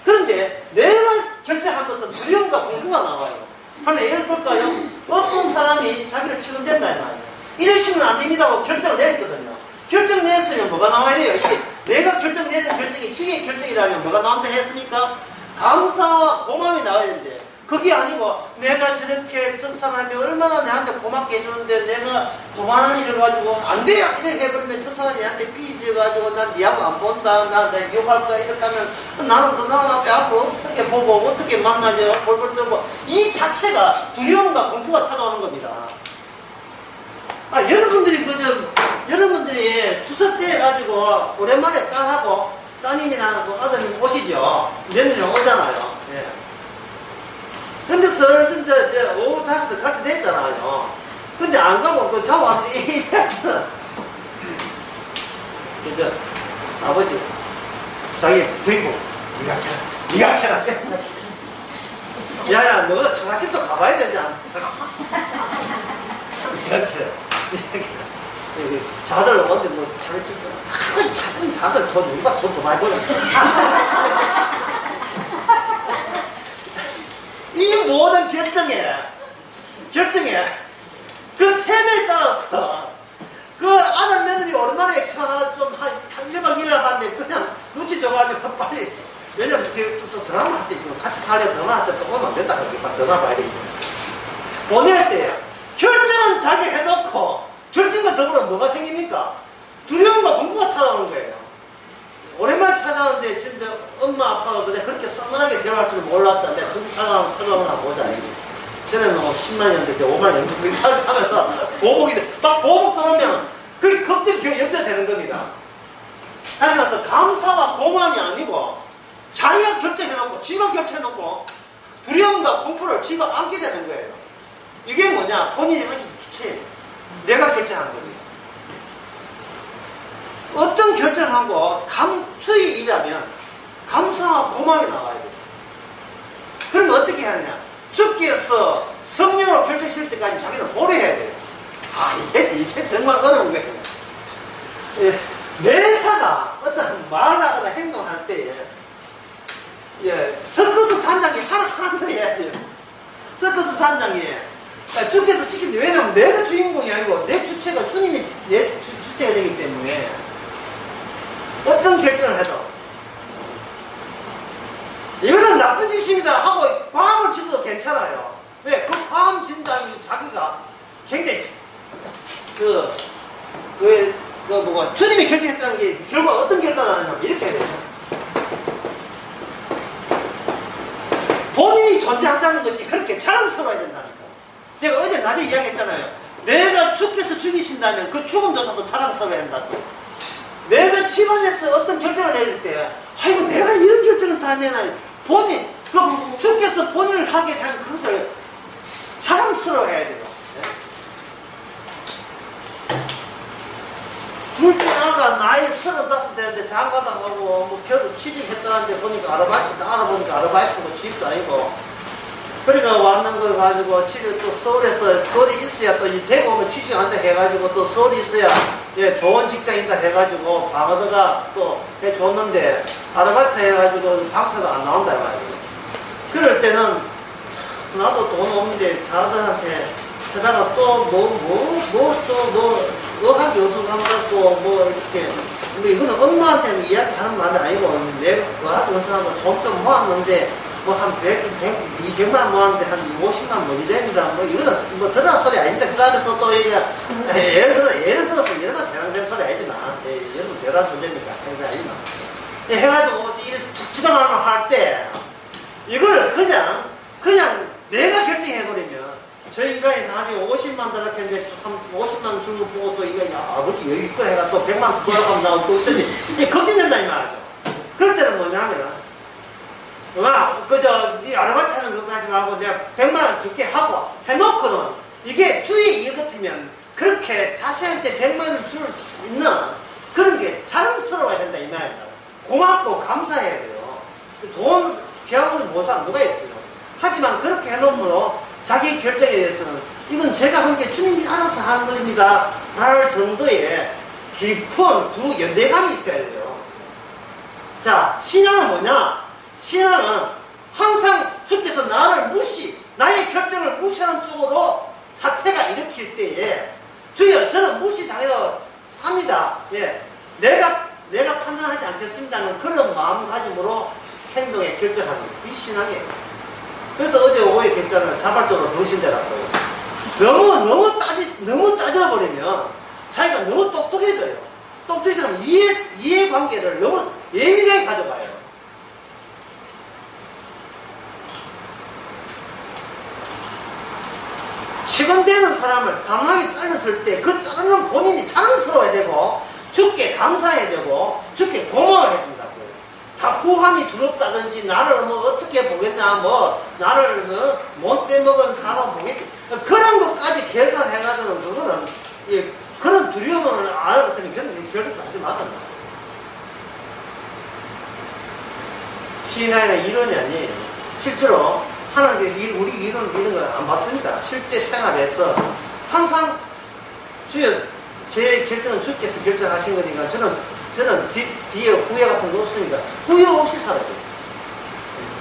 그런데 내가 결정한 것은 두려움과 공부가 나와요. 하나 예를 볼까요? 어떤 사람이 자기를 치근댄다 이 말이에요. 이러시면 안 됩니다고 결정을 내렸거든요. 결정 내었으면 뭐가 나와야 돼요? 이게 내가 결정 내는 결정이 주의 결정이라면 뭐가 나온다 했습니까? 감사와 고마움이 나와야 되는데, 그게 아니고 내가 저렇게 저 사람이 얼마나 내한테 고맙게 해주는데 내가 그만한 일을 가지고 안 돼요! 이렇게 해버리면 저 사람이 나한테 삐져가지고 난 니하고 안 본다, 나 욕할 거야, 이렇게 하면 나는 그 사람 앞에 앞으로 어떻게 보고 어떻게 만나죠? 벌벌 떨고, 이 자체가 두려움과 공포가 찾아오는 겁니다. 여러분들이 추석 때 해가지고 오랜만에 딸하고 따님이나 아드님 오시죠? 며느리 오잖아요. 예. 근데 슬슬 이제 오후 5시 갈 때 됐잖아요. 근데 안 가고 그 자고 왔는데 그죠? 아버지, 자기 주인공, 니가 캐라. 야야, 너가 처갓집도 가봐야 되지 않아? 니가 캐라. 자들 오는데 뭐 자들 돈 누가 돈 좀 많이 버는 이 모든 결정에 그 태도에 따라서 그 아들 며느리 오랜만에 좀한 1박 2일 하는데 그냥 눈치 줘가지고 빨리, 왜냐면 또 드라마 할 때 같이 살려 드라마 할 때 또 오면 안 된다 그러니까 드라마 봐야 되겠죠. 보낼 때 결정은 자기 해놓고 결정과 더불어 뭐가 생깁니까? 두려움과 공포가 찾아오는 거예요. 오랜만에 찾아오는데 지금 엄마 아빠가 그렇게 서늘하게 대화할 줄 몰랐다는데 지금 찾아오나 보자. 전에는 뭐 10만 년 될 때 5만 년 정도 찾아가면서 막 보복 들어오면 그게 걱정이 염려되는 겁니다. 다시 말해서 감사와 고마움이 아니고 자기가 결정해놓고 지가 결정해놓고 두려움과 공포를 지가 안게 되는 거예요. 이게 뭐냐? 본인이 하기 주체예요. 내가 결정한 겁니다. 어떤 결정하고 주의 일하면 감사와 고마움이 나와야 돼요. 그럼 어떻게 하느냐? 주께서 성령으로 결정실 때까지 자기는 보내야 돼요. 이게 정말 어려운 거예요. 매사가 어떤 말을 하거나 행동할 때에 서커스 단장이 하나 해야 돼요. 서커스 단장이 주께서 시키는데, 왜냐면 내가 주인공이 아니고 내 주체가 주님이 내 주체가 되기 때문에 어떤 결정을 해도 이거는 나쁜 짓입니다 하고 과음을 치도 괜찮아요. 왜? 그 과음 진다는 자기가 굉장히 주님이 결정했다는 게 결과 어떤 결과가 나느냐면 이렇게 해야 돼요. 본인이 존재한다는 것이 그렇게 자랑스러워야 된다니까. 제가 어제 낮에 이야기했잖아요. 내가 주께서 죽이신다면 그 죽음조차도 자랑스러워야 한다고. 내가 집안에서 어떤 결정을 내릴 때, 아이고 내가 이런 결정을 다 내나, 주께서 본인을 하게 된 그것을 자랑스러워해야 돼요. 둘째 아가 나이 35 되는데 장가당하고 뭐 결혼 취직했다는데 보니까 알아보니까 아르바이트고 집도 아니고, 그러니까 왔는 걸 가지고 또 서울에 있어야 또 대구 오면 취직한다 해가지고 또 서울에 있어야 좋은 직장이다 해가지고 방어드가 또 해줬는데 아르바이트 해가지고 박사가 안 나온다 해가지고, 그럴 때는 나도 돈 없는데 자들한테 하다가 또 의학이 어수선하고 이렇게, 근데 이거는 엄마한테는 이야기하는 말이 아니고 내가 의학 의사도 좀 모았는데 한 200만 모았는데 한 50만 뭐 이됩니다. 이거는 드러난 소리 아닙니다. 그 사람에서 또 이게 예를 들어서 얼마나 대단된 소리 아니지만, 여러분 대단한 문제니까 그게 아니지만 해가지고 이 지정하는 할 때 이걸 그냥 내가 결정해버리면 저 인간이 나중에 50만 달러 했는데 한 50만 주는 거 보고 또 이거 야 아버지 여유 있고 해가 또 100만 돌아가면 나오고 또 어쩌지 이게 걱정된다 이 말이죠. 그럴 때는 뭐냐면은 그저 네 아르바이트 하는 거 하지 말고 내가 100만 원 줄게 하고 해놓고는 이게 주의 일 같으면 그렇게 자식한테 100만 원 줄 수 있는 그런 게 자랑스러워야 된다 이 말입니다. 고맙고 감사해야 돼요. 돈 비하고 못 사람 누가 있어요. 하지만 그렇게 해놓으므로 자기 결정에 대해서는 이건 제가 한 게 주님이 알아서 한 겁니다 할 정도의 깊은 두 연대감이 있어야 돼요. 자, 신앙은 뭐냐? 신앙은 항상 주께서 나의 결정을 무시하는 쪽으로 사태가 일으킬 때에 주여 저는 무시당해서 삽니다. 예, 내가 판단하지 않겠습니다는 그런 마음가짐으로 행동에 결정하는 이 신앙이에요. 그래서 어제 오후에 했잖아요. 자발적으로 더신대라고요. 너무 따져버리면 자기가 너무 똑똑해져요. 똑똑해지면 이해관계를 너무 예민하게 가져가요. 시건되는 사람을 단호하게 잘랐을 때 그 자르는 본인이 자랑스러워야 되고 주께 감사해야 되고 주께 고마워해야 된다고요. 다 후한이 두렵다든지 나를 뭐 어떻게 보겠냐 뭐 나를 못돼 먹은 사람 보겠지 그런 것까지 계산해가지고는 그거는 예, 그런 두려움을 알 같으니 결정도 하지 말았단 말이에요. 신앙의 이론이 아니에요. 실제로 하나님께서 우리 이런 거 안 봤습니다. 실제 생활에서 항상 주여 제 결정은 주께서 결정하신 거니까 저는 뒤에 후회 같은 거 없습니다. 후회 없이 살아야 돼요.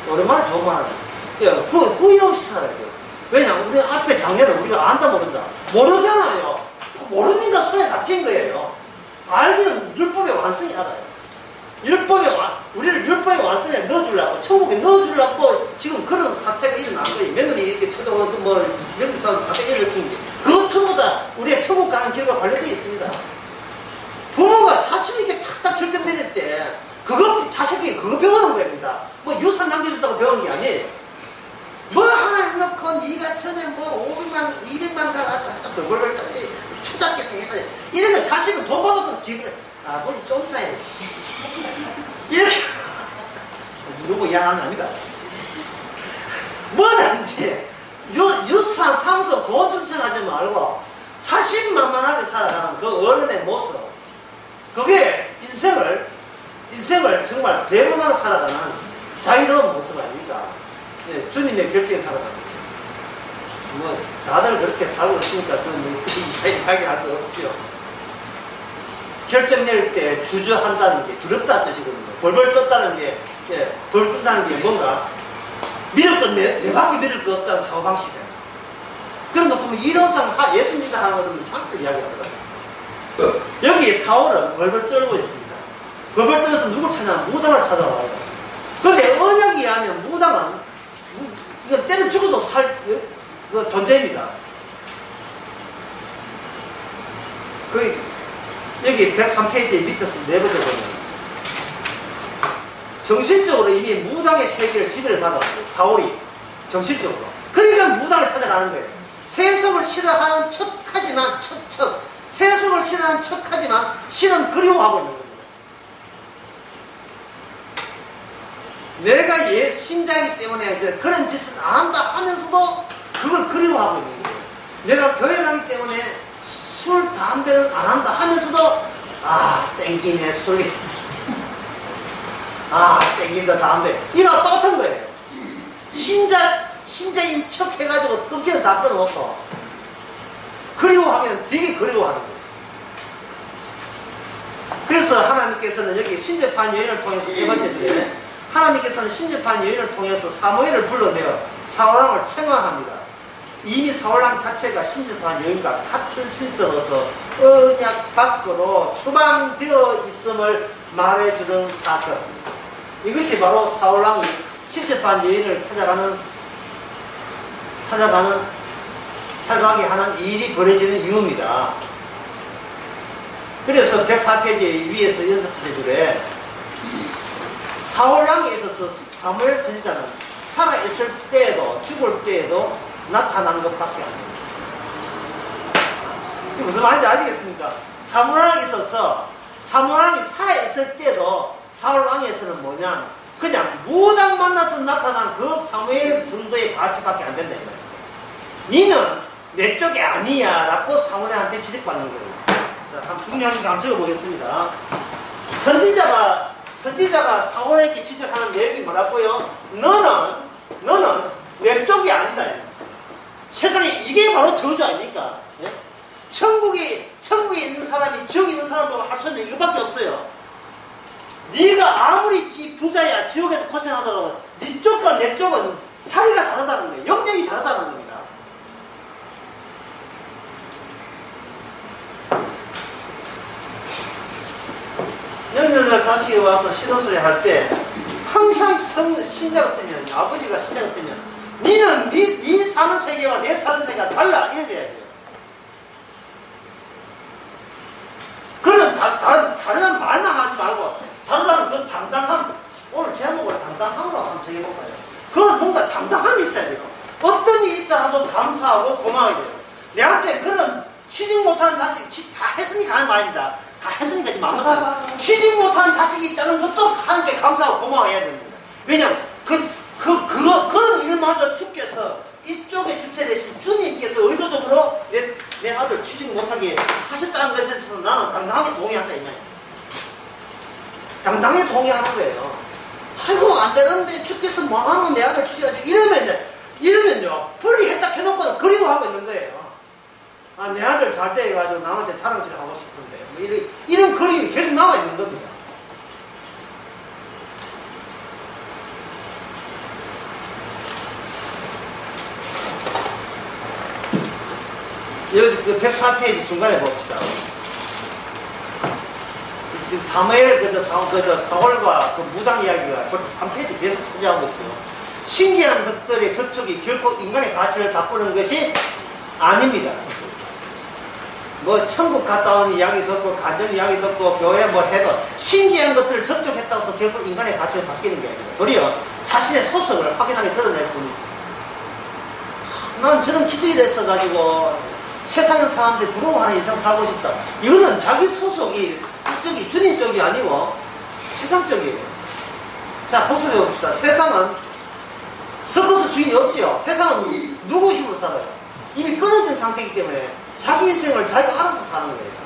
얼마나 좋은 말 하죠. 후회 없이 살아야 돼요. 왜냐 우리 앞에 장애를 우리가 안다 모른다. 모르잖아요. 모르니까 손에 잡힌 거예요. 알기는 율법의 완성이 알아요. 우리를 율법의 완성에 넣어주려고, 천국에 넣어주려고 지금 그런 사태가 일어난 거예요. 며느리 이렇게 쳐다보고, 여기 사태가 일어난 게. 그것보다 우리의 천국 가는 길과 관련되어 있습니다. 부모가 자신에게 탁탁 결정 내릴 때, 자식이 그거 배우는 겁니다. 뭐 유산 남겨줬다고 배우는 게 아니에요. 뭐 하나 해놓고, 네가 전에 500만, 200만 가라, 벌벌벌까지 추잡게 해가지고. 이런 거 자식은 돈 받아서 기분에, 아버지 좀 사야 이렇게 누구 이야기하는 겁니다. 뭐든지 유산, 상속, 돈 중생하지 말고 자신만만하게 살아가는 그 어른의 모습 그게 인생을 정말 대범하게 살아가는 자유로운 모습 아닙니까? 예, 주님의 결정에 살아가는 뭐 다들 그렇게 살고 있으니까 저는 이야기하게 할 거 없죠. 결정 내릴 때 주저한다는 게 두렵다는 뜻이거든요. 벌벌 떴다는 게, 벌 뜬다는 게 뭔가, 믿을 것, 내 밖에 믿을 것 없다는 사고방식이에요. 그런 거 보면 이론상 예수 믿다 하는 것들은 참 이야기하더라고요. 여기 사울은 벌벌 떨고 있습니다. 벌벌 떨어서 누굴 찾아가면 무당을 찾아와요. 그런데 언약에 의하면 무당은, 이거 때려 죽어도 그 존재입니다. 여기 103페이지 밑에서 네 번째 보면 정신적으로 이미 무당의 세계를 지배를 받았어요. 사울이 정신적으로. 그러니까 무당을 찾아가는 거예요. 세속을 싫어하는 척하지만 세속을 싫어하는 척하지만 신은 그리워하고 있는 겁니다. 내가 신자이기 때문에 이제 그런 짓을 안 한다 하면서도 그걸 그리워하고 있는 거예요. 내가 교회 가기 때문에 술, 담배는 안 한다 하면서도 땡기네 술이 땡긴다 담배 이거 똑같은 거예요. 신자인 척 해가지고 끊기는 다 끊어놓고 그리워하기는 되게 그리워하는 거예요. 그래서 하나님께서는 여기 신접한 여인을 통해서 네 번째 주에 하나님께서는 신접한 여인을 통해서 사무엘을 불러내어 사울왕을 책망합니다. 이미 사울왕 자체가 신접한 여인과 같은 신서로서 언약 밖으로 추방되어 있음을 말해주는 사건. 이것이 바로 사울왕이 신접한 여인을 찾아가게 하는 일이 벌어지는 이유입니다. 그래서 104페이지 위에서 6번째 줄에 사울왕에 있어서 사무엘 선지자는 살아있을 때에도 죽을 때에도 나타나는 것밖에 안 됩니다. 이게 무슨 말인지 아시겠습니까? 사무엘왕에 있어서 사무엘왕이 살아있을 때도 사울왕에서는 뭐냐, 그냥 무당 만나서 나타난 그 사무엘 정도의 가치밖에 안 된다 이거예요. 니는 내 쪽이 아니야 라고 사무엘한테 지적받는 거예요. 자, 한 중요한 거 한번 적어보겠습니다. 선지자가 사울에게 지적하는 내용이 뭐라고요? 너는 내 쪽이 아니다. 세상에 이게 바로 저주 아닙니까? 예? 천국에 있는 사람이 지옥에 있는 사람도 할 수 있는 이거밖에 없어요. 네가 아무리 부자야 지옥에서 고생하더라도 네 쪽과 내 쪽은 자리가 다르다는 거예요. 영역이 다르다는 겁니다. 영년날 자식이 와서 신호소리 할 때 항상 신자 같으면, 아버지가 신자 같으면 니는 네 사는 세계와 내 사는 세계가 달라 이래야 돼요. 그런 다른 말만 하지 말고 다르다는 그 당당함, 오늘 제목을 당당함으로 한번 정해볼까요? 그건 뭔가 당당함이 있어야 돼요. 어떤 일이 있다 하도 감사하고 고마워야 돼요. 내한테 그런 취직 못하는 자식, 다 했으니까 하는 말입니다. 다 했으니까 지금 안 못하는 취직 못하는 자식이 있다는 것도 함께 감사하고 고마워해야 됩니다. 왜냐면 그런 일마저 주께서 이쪽에 주체되신 주님께서 의도적으로 내 아들 취직 못하게 하셨다는 것에 있어서 나는 당당하게 동의한다 이 말이에요. 당당하게 동의하는 거예요. 아이고 안 되는데 주께서 뭐하노 내 아들 취직하지 이러면요 분리했다 해놓고는 그리워하고 있는 거예요. 아, 내 아들 잘 돼가지고 남한테 자랑질을 하고 싶은데 뭐 이런 그림이 계속 나와 있는 겁니다. 여기 그 104페이지 중간에 봅시다. 지금 사무엘 사울과 그 무당 이야기가 벌써 3페이지 계속 차지하고 있어요. 신기한 것들의 접촉이 결코 인간의 가치를 바꾸는 것이 아닙니다. 뭐 천국 갔다 온 이야기 듣고 간접 이야기 듣고 교회 뭐 해도 신기한 것들을 접촉했다고 해서 결코 인간의 가치가 바뀌는 게 아니고 도리어 자신의 소속을 확연하게 드러낼 뿐이죠. 난 저런 기적이 됐어가지고 세상의 사람들이 부러워하는 인생 살고 싶다. 이거는 자기 소속이 쪽이 주님 쪽이 아니고 세상 쪽이에요. 자, 복습해 봅시다. 세상은 서커스 주인이 없지요. 세상은 누구 힘으로 살아요? 이미 끊어진 상태이기 때문에 자기 인생을 자기가 알아서 사는 거예요.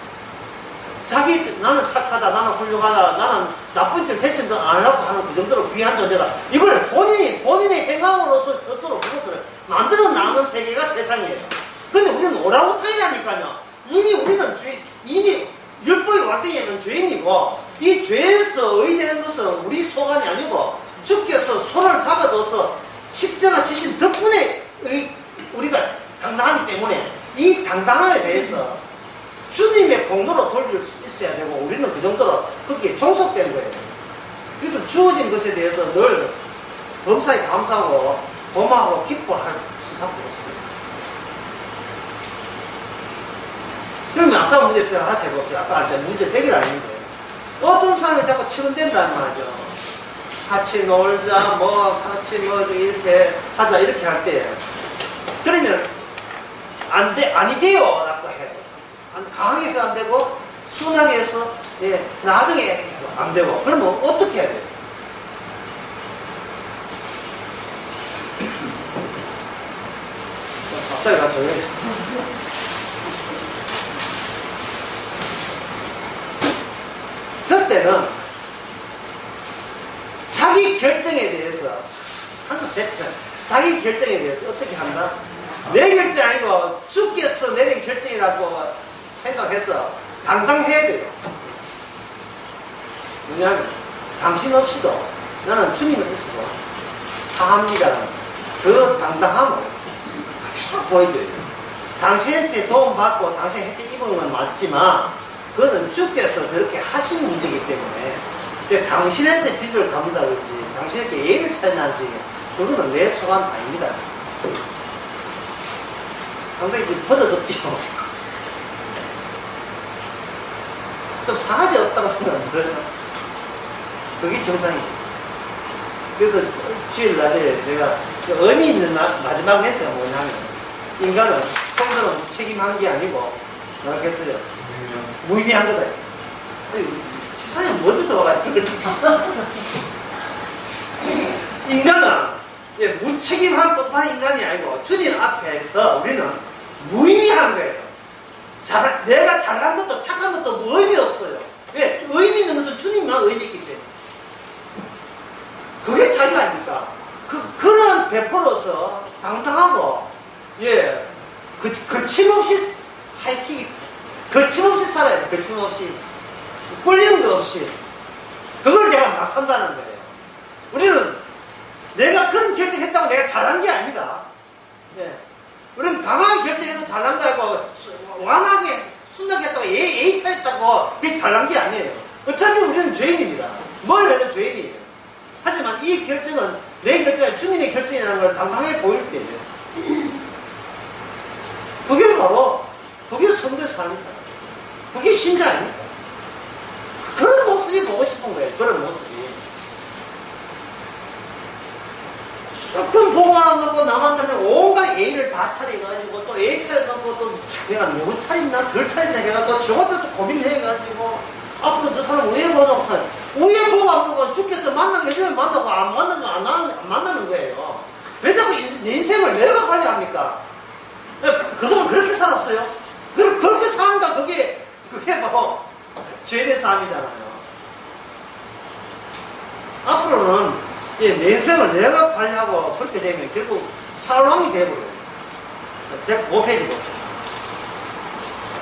나는 착하다, 나는 훌륭하다, 나는 나쁜 짓 대신도 안 하려고 하는 그 정도로 귀한 존재다. 이걸 본인의 행함으로서 스스로 그것을 만들어 나가는 세계가 세상이에요. 근데 우리는 오랑우탄이라니까요. 이미 율법이 발생하면 죄인이고, 이 죄에서 의되는 것은 우리 소관이 아니고, 주께서 손을 잡아줘서 십자가 지신 덕분에 우리가 당당하기 때문에, 이 당당함에 대해서 주님의 공로로 돌릴 수 있어야 되고, 우리는 그 정도로 거기에 종속된 거예요. 그래서 주어진 것에 대해서 늘 범사에 감사하고, 고마워하고, 기뻐할 수밖에 없어요. 그러면 아까 문제 때 하나 해볼게요. 아까 문제 100일 아닌데. 어떤 사람이 자꾸 치근댄다는 말이죠. 같이 놀자, 같이 이렇게 하자, 이렇게 할 때. 그러면, 아니 돼요. 라고 해요. 강하게 해서 안 되고, 순하게 해서, 나중에 해도 안 되고. 그러면 어떻게 해야 돼요? 갑자기 나 조용히. 그때는 자기 결정에 대해서 어떻게 한다? 내 결정이 아니고 주께서 내린 결정이라고 생각해서 당당해야 돼요. 왜냐하면 당신 없이도 나는 주님을 있어도 사합니다라는 그 당당함을 싹 보여줘요. 당신한테 도움받고 당신 혜택 입은 건 맞지만 그거는 주께서 그렇게 하신 문제이기 때문에 당신한테 빚을 갚는다든지 당신에게 예의를 찾는다든지 그거는 내 소관 아닙니다. 상당히 좀 버릇없죠. 좀 상하지 없다고 생각은 들어요. 그게 정상이죠. 그래서 주일날에 내가 의미 있는 마지막 멘트가 뭐냐면, 인간은 성도는 무책임한 게 아니고 뭐라고 했어요? 무의미한 거다. 지사님 어디서 와가지고 인간은 무책임한 뻔한 인간이 아니고 주님 앞에서 우리는 무의미한 거예요. 내가 잘난 것도 착한 것도 뭐 의미 없어요. 왜? 의미 있는 것은 주님만 의미 있기 때문에. 그게 자유 아닙니까? 그런 배포로서 당당하고, 예, 거침없이 하이킥, 거침없이 살아야 돼. 거침없이. 꿀림도 없이. 그걸 내가 막 산다는 거예요. 우리는 내가 그런 결정했다고 내가 잘한 게 아니다. 예. 우리는 강하게 결정해도 잘난다고, 완하게, 순하게 했다고, 예의 차렸다고, 그게 잘난 게 아니에요. 어차피 우리는 죄인입니다. 뭘 해도 죄인이에요. 하지만 이 결정은, 내 결정은 주님의 결정이라는 걸 당당하게 보일 때예요. 그게 바로, 그게 성도의 삶이다. 그게 신자 아닙니까? 그런 모습이 보고 싶은 거예요. 그런 모습이. 그럼 보고 안 놓고 남한테는 온갖 예의를 다 차려가지고 또 예의 차려놓고 또 내가 너무 차렸나 덜 차렸나 해가지고 저것도 또 고민해가지고 앞으로 저 사람 우애 보고 우애 보고 안 보고 주께서 만나게 해주면 만나고 안 만나면 안 만나는 거예요. 왜 자꾸 내 인생을 내가 관리합니까? 그동안 그렇게 살았어요. 그렇게 사는가 그게 바로 죄된 삶이잖아요. 앞으로는 내 인생을 내가 관리하고 그렇게 되면 결국 사울왕이 되어버려요. 105페이지 보세요.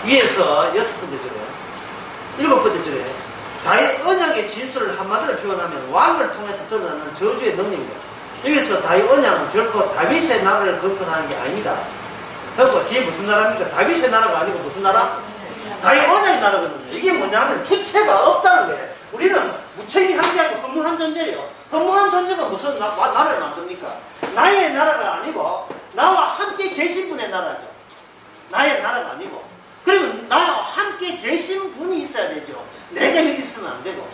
위에서 6번째 절에 7번째 절에 다윗 언약의 진술을 한마디로 표현하면 왕을 통해서 드러나는 저주의 능력입니다. 여기서 다윗 언약은 결코 다윗의 나라를 건설하는 게 아닙니다. 그리고 뒤에 무슨 나라입니까? 다윗의 나라가 아니고 무슨 나라? 다윗 언약의 나라거든요. 이게 뭐냐면 주체가 없다는 거예요. 우리는 무책임한 게 아니고 허무한 존재예요. 허무한 존재가 무슨 나라를 만듭니까? 나의 나라가 아니고 나와 함께 계신 분의 나라죠. 나의 나라가 아니고. 그러면 나와 함께 계신 분이 있어야 되죠. 내가 여기 있으면 안 되고.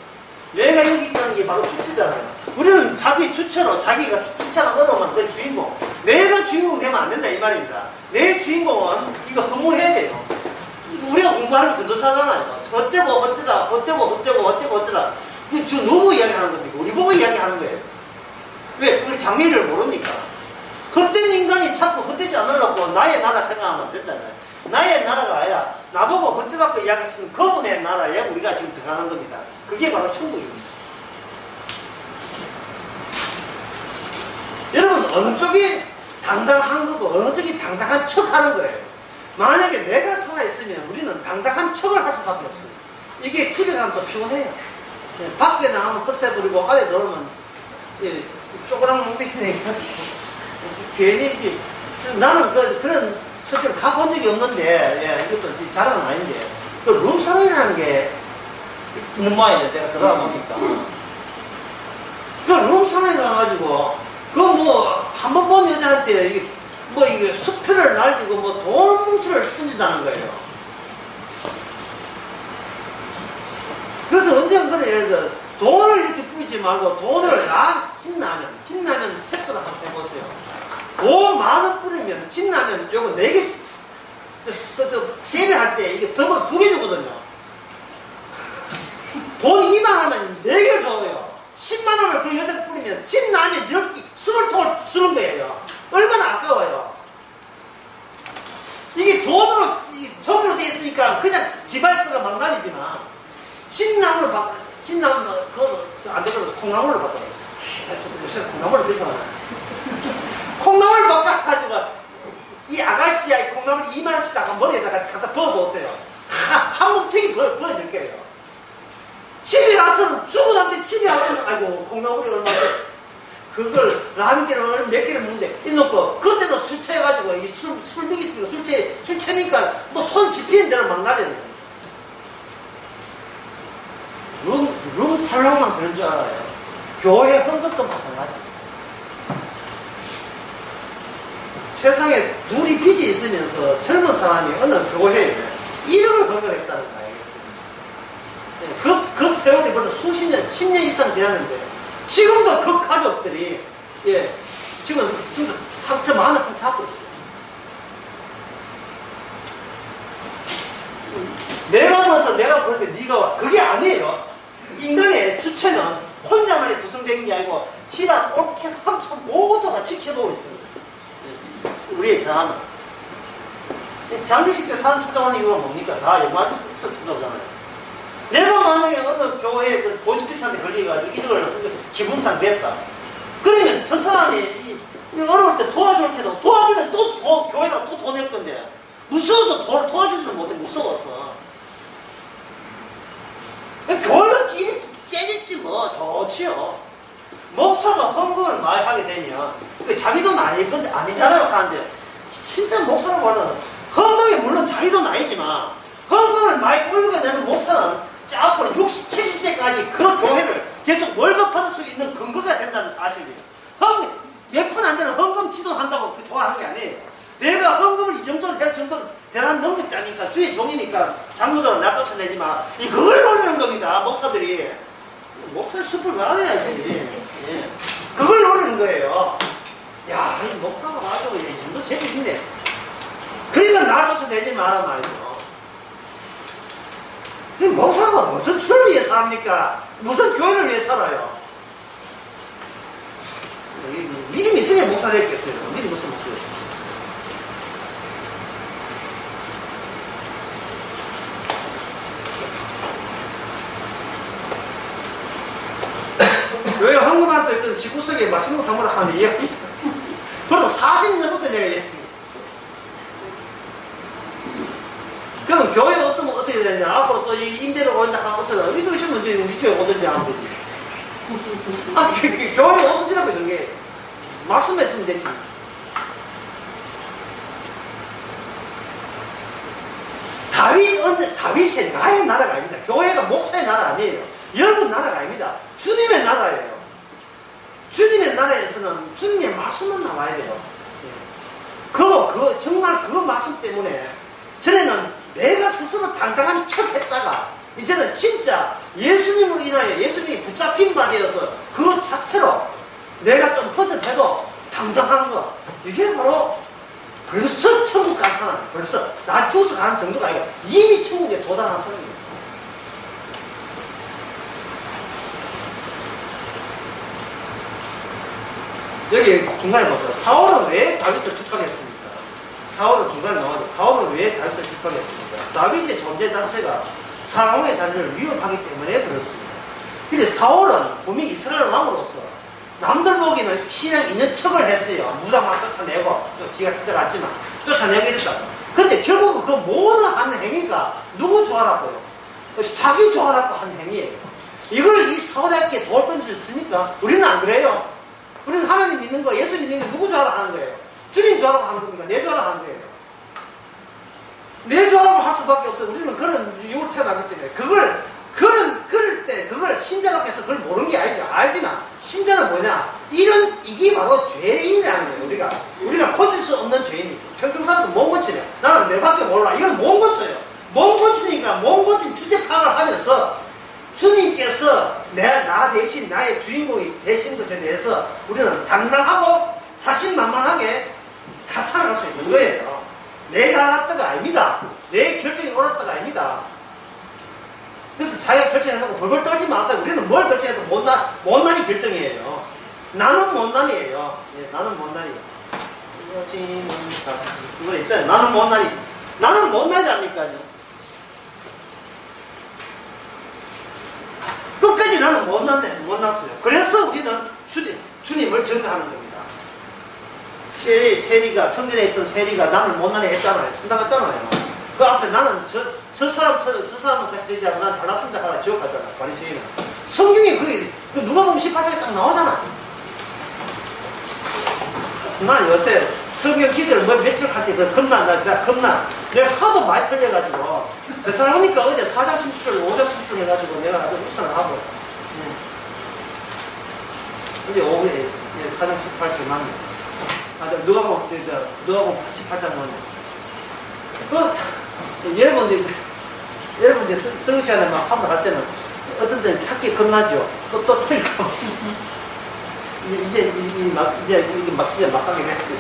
내가 여기 있다는 게 바로 주체잖아요. 우리는 자기 주체로 자기가 주체가 어려우면 그 주인공. 내가 주인공 되면 안 된다 이 말입니다. 내 주인공은 이거 허무해야 돼요. 우리가 공부하는 거 전도사잖아요. 어때고 어때다 어때다. 저 누구 이야기하는 겁니까? 우리 보고 이야기하는 거예요. 왜? 우리 장례를 모릅니까? 헛된 인간이 자꾸 헛되지 않으려고 나의 나라 생각하면 안 된다는 거예요. 나의 나라가 아니라 나보고 헛되다고 이야기하시는 그분의 나라에 우리가 지금 들어가는 겁니다. 그게 바로 천국입니다. 여러분 어느 쪽이 당당한 거고 어느 쪽이 당당한 척 하는 거예요. 만약에 내가 살아있으면 우리는 당당한 척을 할 수밖에 없어요. 이게 집에 가면 또 피곤해요. 밖에 나가면 헛새 부리고 안에 들어오면 쪼그랑 뭉댕이네. 괜히 나는 그런 실제로 가본 적이 없는데 이것도 자랑은 아닌데 그 룸사롱이라는 게 있는 모양이에요. 내가 들어가 보니까 그 룸사롱에 가가지고 그 뭐 한 번 본 여자한테 이게 수표를 날리고 뭐 돈뭉치를 던진다는 거예요. 그래서 언젠가 예를 들어 돈을 이렇게 뿌리지 말고 돈을 진라면 색소를 한번 해보세요. 돈 만원 뿌리면 진라면 요거 4개 세를 할 때 이게 더블 2개 주거든요. 돈 2만 하면 4개를 줘요. 10만 원을 그 여자가 뿌리면 진라면 20통을 주는 거예요. 얼마나 아까워요. 이게 돈으로 종이로 되어 있으니까 그냥 디바이스가 막 날리지만 진나무를 그거 안 되거든. 콩나물로 바꿔요. 요새 콩나물을 비싸잖아. 콩나물을 바꿔가지고 이 아가씨야 콩나물 2만원씩 다가 머리에다가 갖다 부어보세요. 한 뭉탱이 부어질 거예요. 집에 와서는 죽어놨는데 집에 와서는 아이고 콩나물이 얼마나 그걸 라면끼를 몇 개를 먹는데 이놓고 그때도 술 취해가지고 이게 술 먹이으니까 술 취니까 뭐 손 집히는 대로 막 나르는 거예요. 룸 살롱만 그런 줄 알아요. 교회 헌금도 마찬가지입니다. 세상에 둘이 빚이 있으면서 젊은 사람이 어느 교회에 1억을 헌금했다는 거 알겠습니다. 그 세월이 벌써 수십 년, 10년 이상 지났는데 지금도 그 가족들이, 예, 지금 상처, 마음에 상처하고 있어요. 내가 와서 내가 볼 때 네가 와. 그게 아니에요. 인간의 주체는 혼자만이 구성된 게 아니고 집안 옳게 삼촌 모두가 지켜보고 있습니다. 우리의 자아는. 장례식 때 사람 찾아오는 이유가 뭡니까? 다 영화에서 있어 찾아오잖아요. 내가 만약에 어느 교회에 그 고집비싼데 걸려가지고 이걸 기분상 됐다. 그러면 저 사람이 어려울 때 도와줄 때도 도와주면 또 교회가 또 돈 낼 건데 무서워서 도와주지는 못해. 무서워서. 교회가 끼리 째겠지 뭐. 좋지요. 목사가 헌금을 많이 하게 되면 자기 돈 아닐 건데 아니잖아요. 하는데 진짜 목사를 보면 헌금이 물론 자기 돈 아니지만 헌금을 많이 올리게 되는 목사는 앞으로 60, 70세까지 그 교회를 계속 월급 받을 수 있는 근거가 된다는 사실이에요. 몇 푼 안 되는 헌금 지도한다고 좋아하는 게 아니에요. 내가 헌금을 이 정도 될 정도 대단한 능력자니까 주의 종이니까 장로들은 나 쫓아내지만 그걸 노리는 겁니다. 목사들이. 목사의 숲을 말해야지. 예. 그걸 노리는 거예요. 야, 이 목사가 와서 이 정도 재밌네. 그러니까 나 쫓아내지 마라 말이죠. 목사가 무슨 주를 위해 삽니까? 무슨 교회를 위해 살아요? 믿음이 있으면 목사 되겠어요. 믿음이 무슨 목사예요? 교회 헌금할 때 있던 집구석에 맛있는 거 사먹으라 하는 이야기. 벌써 40년부터 내가 얘기해. 그럼 교회 없으면 어떻게 되냐? 앞으로 또 임대료가 온다 하면 없어져. 우리도 있으면 이제 우리 집에 오든지 안 오든지. 아, 교회 없어지라고 이런 게. 말씀했으면 되지. 다윗이 나의 나라가 아닙니다. 교회가 목사의 나라 아니에요. 여러분 나라가 아닙니다. 주님의 나라예요. 주님의 나라에서는 주님의 말씀만 나와야 돼요. 정말 그 말씀 때문에 전에는 내가 스스로 당당한 척 했다가 이제는 진짜 예수님으로 인하여 예수님이 붙잡힌 바 되어서 그 자체로 내가 좀 허접해도 당당한 거. 이게 바로 벌써 천국 간 사람. 벌써 나 죽어서 가는 정도가 아니고 이미 천국에 도달한 사람이에요. 여기 중간에 보세요. 사울은 왜 다윗을 축복했습니까? 사울은 중간에 나와도 사울은 왜 다윗을 축복했습니까? 다윗의 존재 자체가 사울의 자리를 위협하기 때문에 그렇습니다. 근데 사울은 분명히 이스라엘 왕으로서 남들 보기에는 신앙 있는 척을 했어요. 무당만 쫓아내고 또 지가 찾아갔지만 쫓아내고 이랬다. 근데 결국은 그 모든 하는 행위가 누구 좋아라고요? 자기 좋아라고 한 행위예요. 이걸 이 사울에게 도울 던질 수 있습니까? 우리는 안 그래요. 우리는 하나님 믿는 거, 예수 믿는 게 누구 좋아라고 하는 거예요? 주님 좋아라고 하는 겁니까? 내 좋아라고 하는 거예요. 내 좋아라고 할 수밖에 없어요. 우리는 그런 이유로 태어나기 때문에. 그럴 때, 그걸 신자라고 해서 그걸 모르는 게 아니죠. 알지만, 신자는 뭐냐? 이게 바로 죄인이라는 거예요, 우리가 고칠 수 없는 죄인이고. 평생 살아도 몸 고치냐? 나는 내밖에 몰라. 이건 몸 고쳐요. 몸 고치니까 몸 고친 주제 파악을 하면서 주님께서 나 대신 나의 주인공이 되신 것에 대해서 우리는 당당하고 자신만만하게 다 살아갈 수 있는 거예요. 내 잘났다가 아닙니다. 내 결정이 옳았다가 아닙니다. 그래서 자기가 결정한다고 벌벌 떨지 마세요. 우리는 뭘 결정해도 못난이 결정이에요. 나는 못난이에요. 예, 나는 못난이에요. 이거 있잖아요. 나는 못난이. 나는 못난이라니까요. 끝까지 나는 못났어요. 그래서 우리는 주님을 증거하는 겁니다. 성전에 있던 세리가 나는 못난이 했잖아요. 참당했잖아요. 그 앞에 나는 저 사람은 같이 되지 않고 난 잘났습니다 하나 지옥 갔잖아요. 바리새인은. 성경에 그 누가 보면 18장에 딱 나오잖아. 난 요새 성경 기절을 며칠 할 때 겁나. 내가 하도 많이 틀려가지고 그 사람 하니까 어제 4장 10절 5장 10절 해가지고 내가 아주 묵상을 하고 어제 오후에 4장 18절 맞네. 누가 보면 18장 맞네. 여러분들 설거지 하는 막 한번 할 때는 어떤 때는 찾기 겁나죠. 또 틀리고. 이제 막가게 했어요.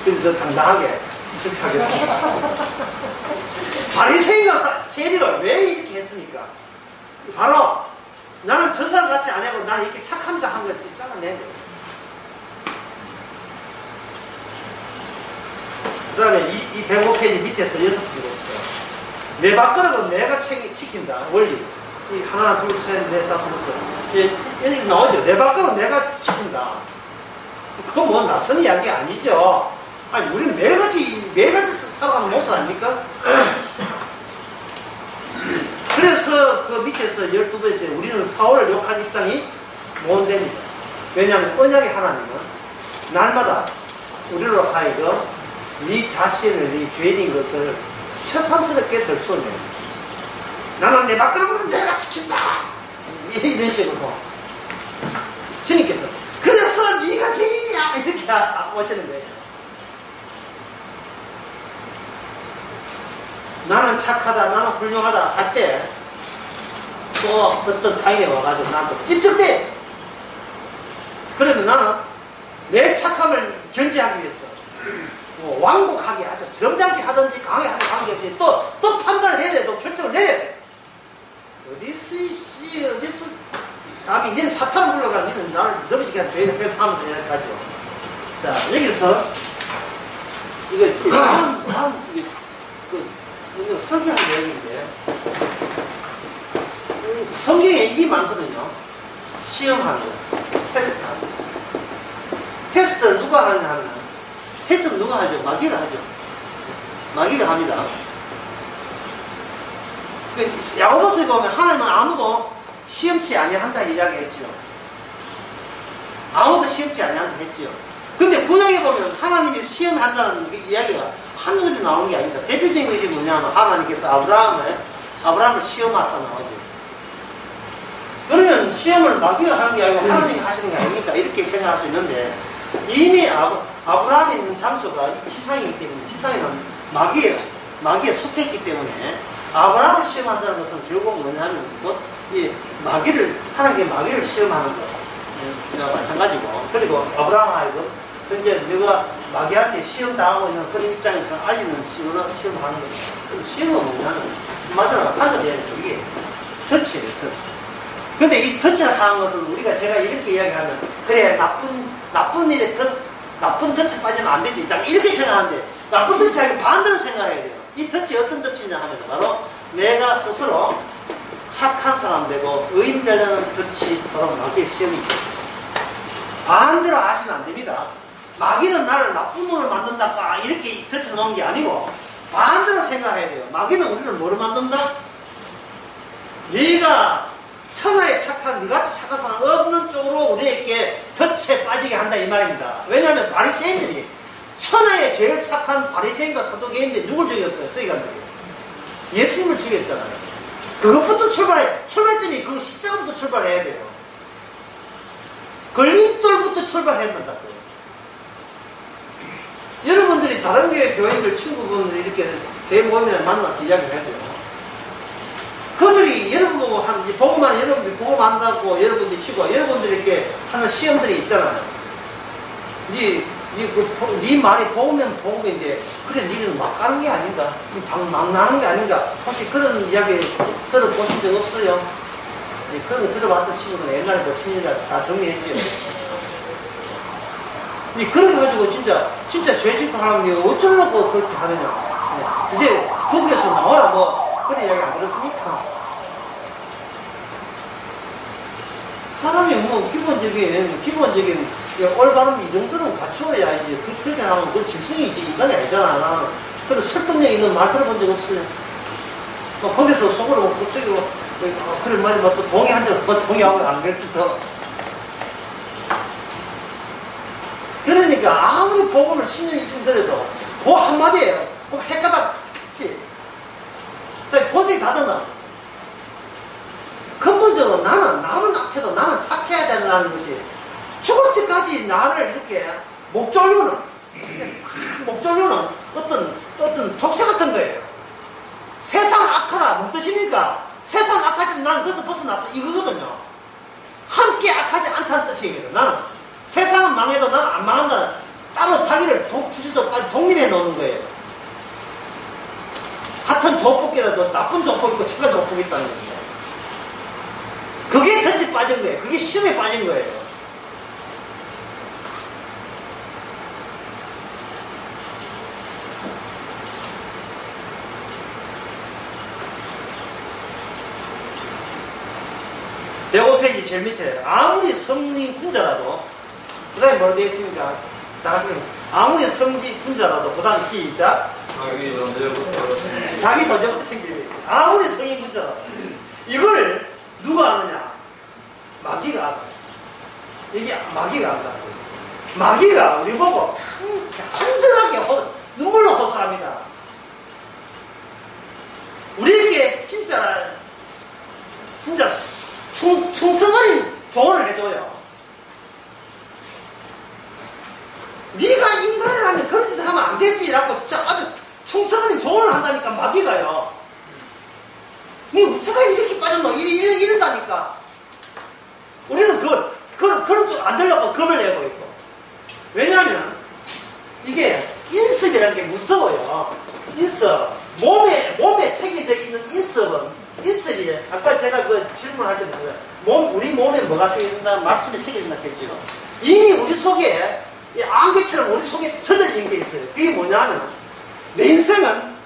그래서 당당하게 실패하겠습니다. 바리새인과 세리를 왜 이렇게 했습니까? 바로 나는 저 사람 같지 않고 나는 이렇게 착합니다 한 걸 잘라내야 돼요. 그 다음에 이 105페이지 밑에서 6페이지 볼게요. 내 밥그릇은 내가 지킨다. 원리. 이 하나, 둘, 셋, 넷, 다섯, 여섯. 여기 나오죠. 내 밥그릇은 내가 지킨다. 그건 뭐 낯선 이야기 아니죠. 아니, 우리는 매일같이 살아가는 모습 아닙니까? 그래서 그 밑에서 12번째, 우리는 사울을 욕할 입장이 모호됩니다. 왜냐하면 언약의 하나님은 날마다 우리로 하여금 네 자신을, 네 죄인인 것을 새삼스럽게 들추어내요. 나는 내 밥그릇은 내가 지킨다. 이런 식으로. 주님께서 그래서 네가 죄인이야 이렇게 오시는 거예요. 나는 착하다, 나는 훌륭하다 할 때 또 어떤 타인이 와가지고 나한테 찝쩍대. 그러면 나는 내 착함을 견제하기 위해서 뭐 완곡하게 아주 점잖게 하든지 강하게 하든 관계없이 또 판단을 해야 돼. 또 결정을 내야 돼. 어디서 감히 니는 사탄을 불러가 니는 나를 넘어지게 한 죄인을 해서 하면서 이렇게 하죠. 자, 여기서 이거 설계하는 내용인데 성경에 일이 많거든요. 시험하는 거, 테스트하는 거. 테스트를 누가 하느냐 하면 테스트는 누가 하죠? 마귀가 하죠. 마귀가 합니다. 야고보서에 보면 하나님은 아무도 시험치 아니한다 이야기했죠. 아무도 시험치 아니한다 했죠. 근데 구약에 보면 하나님이 시험한다는 이야기가 한두 가지 나오는 게 아닙니다. 대표적인 것이 뭐냐면 하나님께서 아브라함을 시험하사 나오죠. 그러면 시험을 마귀가 하는 게 아니고 하나님이 하시는 게 아닙니까? 이렇게 생각할 수 있는데 이미 아브라함이 있는 장소가 지상이기 때문에 지상에는 마귀에 속했기 때문에 아브라함을 시험한다는 것은 결국 뭐냐면 하나님의 마귀를 시험하는 거 마찬가지고. 그리고 아브라함하고 현재 내가 마귀한테 시험당하고 있는 그런 입장에서 알리는 시험하는 거죠. 시험은 뭐냐면 맞으나 판단해야죠. 이게 터치예요. 터치. 근데 이 터치를 하는 것은 제가 이렇게 이야기하면 그래 나쁜 일에 나쁜 터치 빠지면 안 되지 이렇게 생각하는데 나쁜 터치하기 반대로 생각해야 돼요. 이 터치 어떤 터치냐 하면 바로 내가 스스로 착한 사람 되고 의인 되려는 터치, 바로 마귀의 시험이죠. 반대로 하시면 안 됩니다. 마귀는 나를 나쁜 놈을 만든다 이렇게 터치 놓은 게 아니고 반대로 생각해야 돼요. 마귀는 우리를 뭐로 만든다? 네가 천하에 착한, 네같이 착한 사람 없는 쪽으로 우리에게 덫에 빠지게 한다 이 말입니다. 왜냐하면 바리새인들이 천하에 제일 착한 바리새인과 사두개인들이 누굴 죽였어요? 서기관들이 예수님을 죽였잖아요. 그것부터 출발점이 그 시작부터 출발해야 돼요. 걸림돌부터 출발해야 된다고요. 여러분들이 다른 교회인들 친구분들 이렇게 교회 모임에 만나서 이야기를 해야 돼요. 그들이 여러분 보고 보고만 여러분들이 보고 만나고 여러분들이 치고 여러분들이 이렇게 하는 시험들이 있잖아요. 네 말이 보면 복음인데 그래 니는 막 가는 게 아닌가? 막 나는 게 아닌가? 혹시 그런 이야기 들어보신 적 없어요? 네, 그런 거 들어봤던 친구들은 옛날에 뭐 심리자 다 정리했죠. 네, 그렇게 가지고 진짜 죄 짓고 하면 어쩌려고 그렇게 하느냐? 네, 이제 거기에서 나와라 그런 이야기 안 들었습니까? 사람이 기본적인 올바름 이 정도는 갖추어야지. 그렇게 하면 그 짐승이지 인간이 아니잖아. 그래서 설득력 있는 말 들어본 적 없어요. 거기서 속으로 갑자기 그래 맞아 또 동의한 적 동의하고 안 그랬을 더. 그러니까 아무리 복음을 10년 이상 들어도 그 한마디예요. 그 헷가닥 했지. 본색이 다 드러나. 근본적으로 나는 남을 낙해도 나는 착해야 된다는 것이 죽을 때까지 나를 이렇게 목 졸르는 어떤 족쇄 같은 거예요. 세상은 악하다. 무슨 뜻입니까? 세상은 악하지만 나는 그것을 벗어나서 이거거든요. 함께 악하지 않다는 뜻이거든. 나는 세상은 망해도 나는 안 망한다. 따로 자기를 주셔서 독립해 놓는 거예요. 같은 조폭이라도 나쁜 조폭 있고 착한 조폭 있다는 거예요. 그게 덫에 빠진 거예요. 그게 시험에 빠진 거예요. 백5 페이지 제일 밑에 아무리 성인 군자라도 그 다음에 뭐로 되어 있습니까? 다 같이 아무리 성지 군자라도 그 다음에 시작 자기 존재부터 생기게 되어 있어요. 아무리 성인 군자라도 이걸 누가 아느냐? 마귀가 알아요. 이게 마귀가 안다고. 마귀가 우리 보고 간절하게 눈물로 호소합니다. 우리에게 진짜 충성어린 조언을 해줘요. 네가 인간이라면 그런 짓을 하면 안 되지라고 아주 충성어린 조언을 한다니까 마귀가요. 네 우체가 이렇게 빠졌노? 이런다니까. 우리는 그런 쪽 안 되려고 겁을 내고 있고. 왜냐하면 이게 인습이라는 게 무서워요. 인습. 몸에 새겨져 있는 인습이 아까 제가 그 질문할 때 우리 몸에 뭐가 새겨진다? 말씀에 새겨진다 했죠. 이미 우리 속에 안개처럼 우리 속에 젖어진 게 있어요. 그게 뭐냐면 내 인생은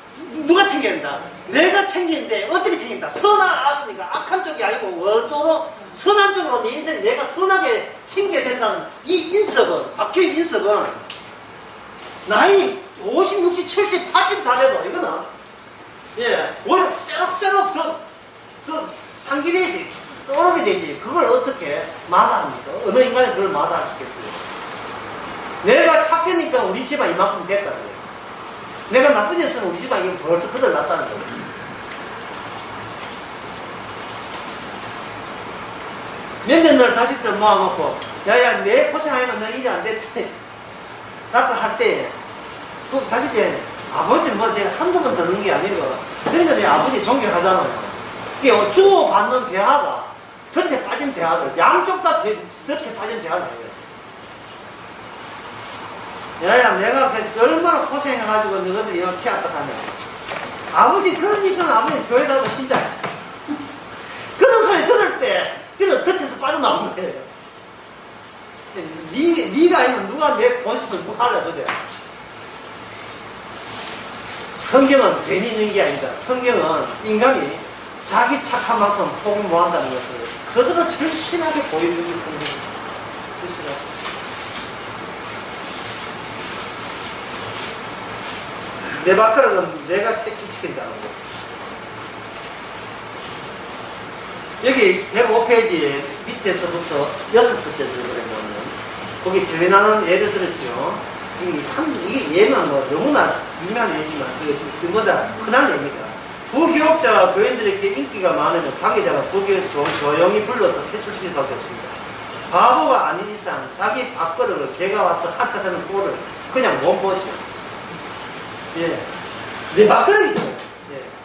누가 챙겨야 된다? 내가 챙기는데 어떻게 챙긴다? 선악았으니까 악한 쪽이 아니고 어쩌로 선한 쪽으로 내 인생 내가 선하게 챙겨야 된다는 이 인습은 박혀의 인습은 나이 50, 60, 70, 80 다 돼도 이거는 오히려 쎄럭쎄럭 더 상기되지 떠오르게 되지. 그걸 어떻게 마다합니까? 어느 인간이 그걸 마다할 수 있겠어요? 내가 착하니까 우리 집안 이만큼 됐다는 거예요. 내가 나쁜 짓 했으면 우리 집안 이거 벌써 그들 났다는 거예요. 면전날 자식들 모아놓고 야야 내 고생하면 너 일이 안 됐대 라고 할 때 그 자식들 아버지 뭐 제가 한두 번 듣는 게 아니고 그러니까 내 아버지 존경하잖아요. 그게 주고받는 대화가 덫에 빠진 대화들 양쪽 다 덫에 빠진 대화를 해요. 야야 내가 얼마나 고생해가지고 너것을 이렇게 키웠다 하냐. 아버지 그러니까 아버지 교회 가고 신자 그런 소리 들을 때 그래서 덫에서 빠져나온 거예요. 네가 아니면 누가 내 본심을 누가 알려줘야. 성경은 괜히 있는 게 아니다. 성경은 인간이 자기 착한 만큼 복을 모한다는 것을 그대로 절실하게 보여주는 성경입니다. 절실하게. 내 밥그릇은 내가 채찍시킨다는 거. 여기 105페이지 밑에서부터 6번째 줄거리에 보면 거기 재미나는 예를 들었죠. 이게 예는 뭐 너무나 유명한 예지만 그보다 흔한 예입니다. 부교육자와 교인들에게 인기가 많으면 관계자가 부교육 조용히 불러서 퇴출시킬 수밖에 없습니다. 바보가 아닌 이상 자기 밥그릇을 개가 와서 핥아서는 꼴을 그냥 못 보죠. 내 밥그릇이죠.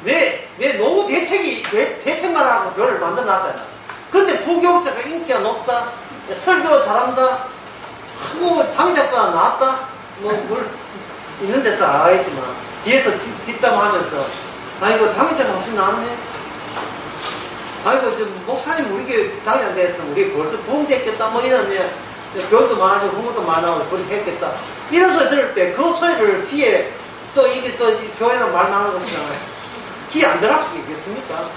내 노후 대책만 하고 교회를 만들어 놨다. 근데 부교육자가 인기가 높다, 설교 잘한다, 한국어 당장보다 나았다, 뭘 있는 데서 알아야지만 뒤에서 뒷담화하면서 아이고 당장 훨씬 나았네. 아이고 좀 목사님 우리 교회 당장 돼서 우리 벌써 부흥됐겠다 뭐 이런 교육도 많아지고 공부도 많아지고 그렇게 했겠다 이런 소리 들을 때 그 소리를 귀에 또 이게 또 교회는 말 많은 것이잖아요. 귀에 안 들어갈 수 있겠습니까?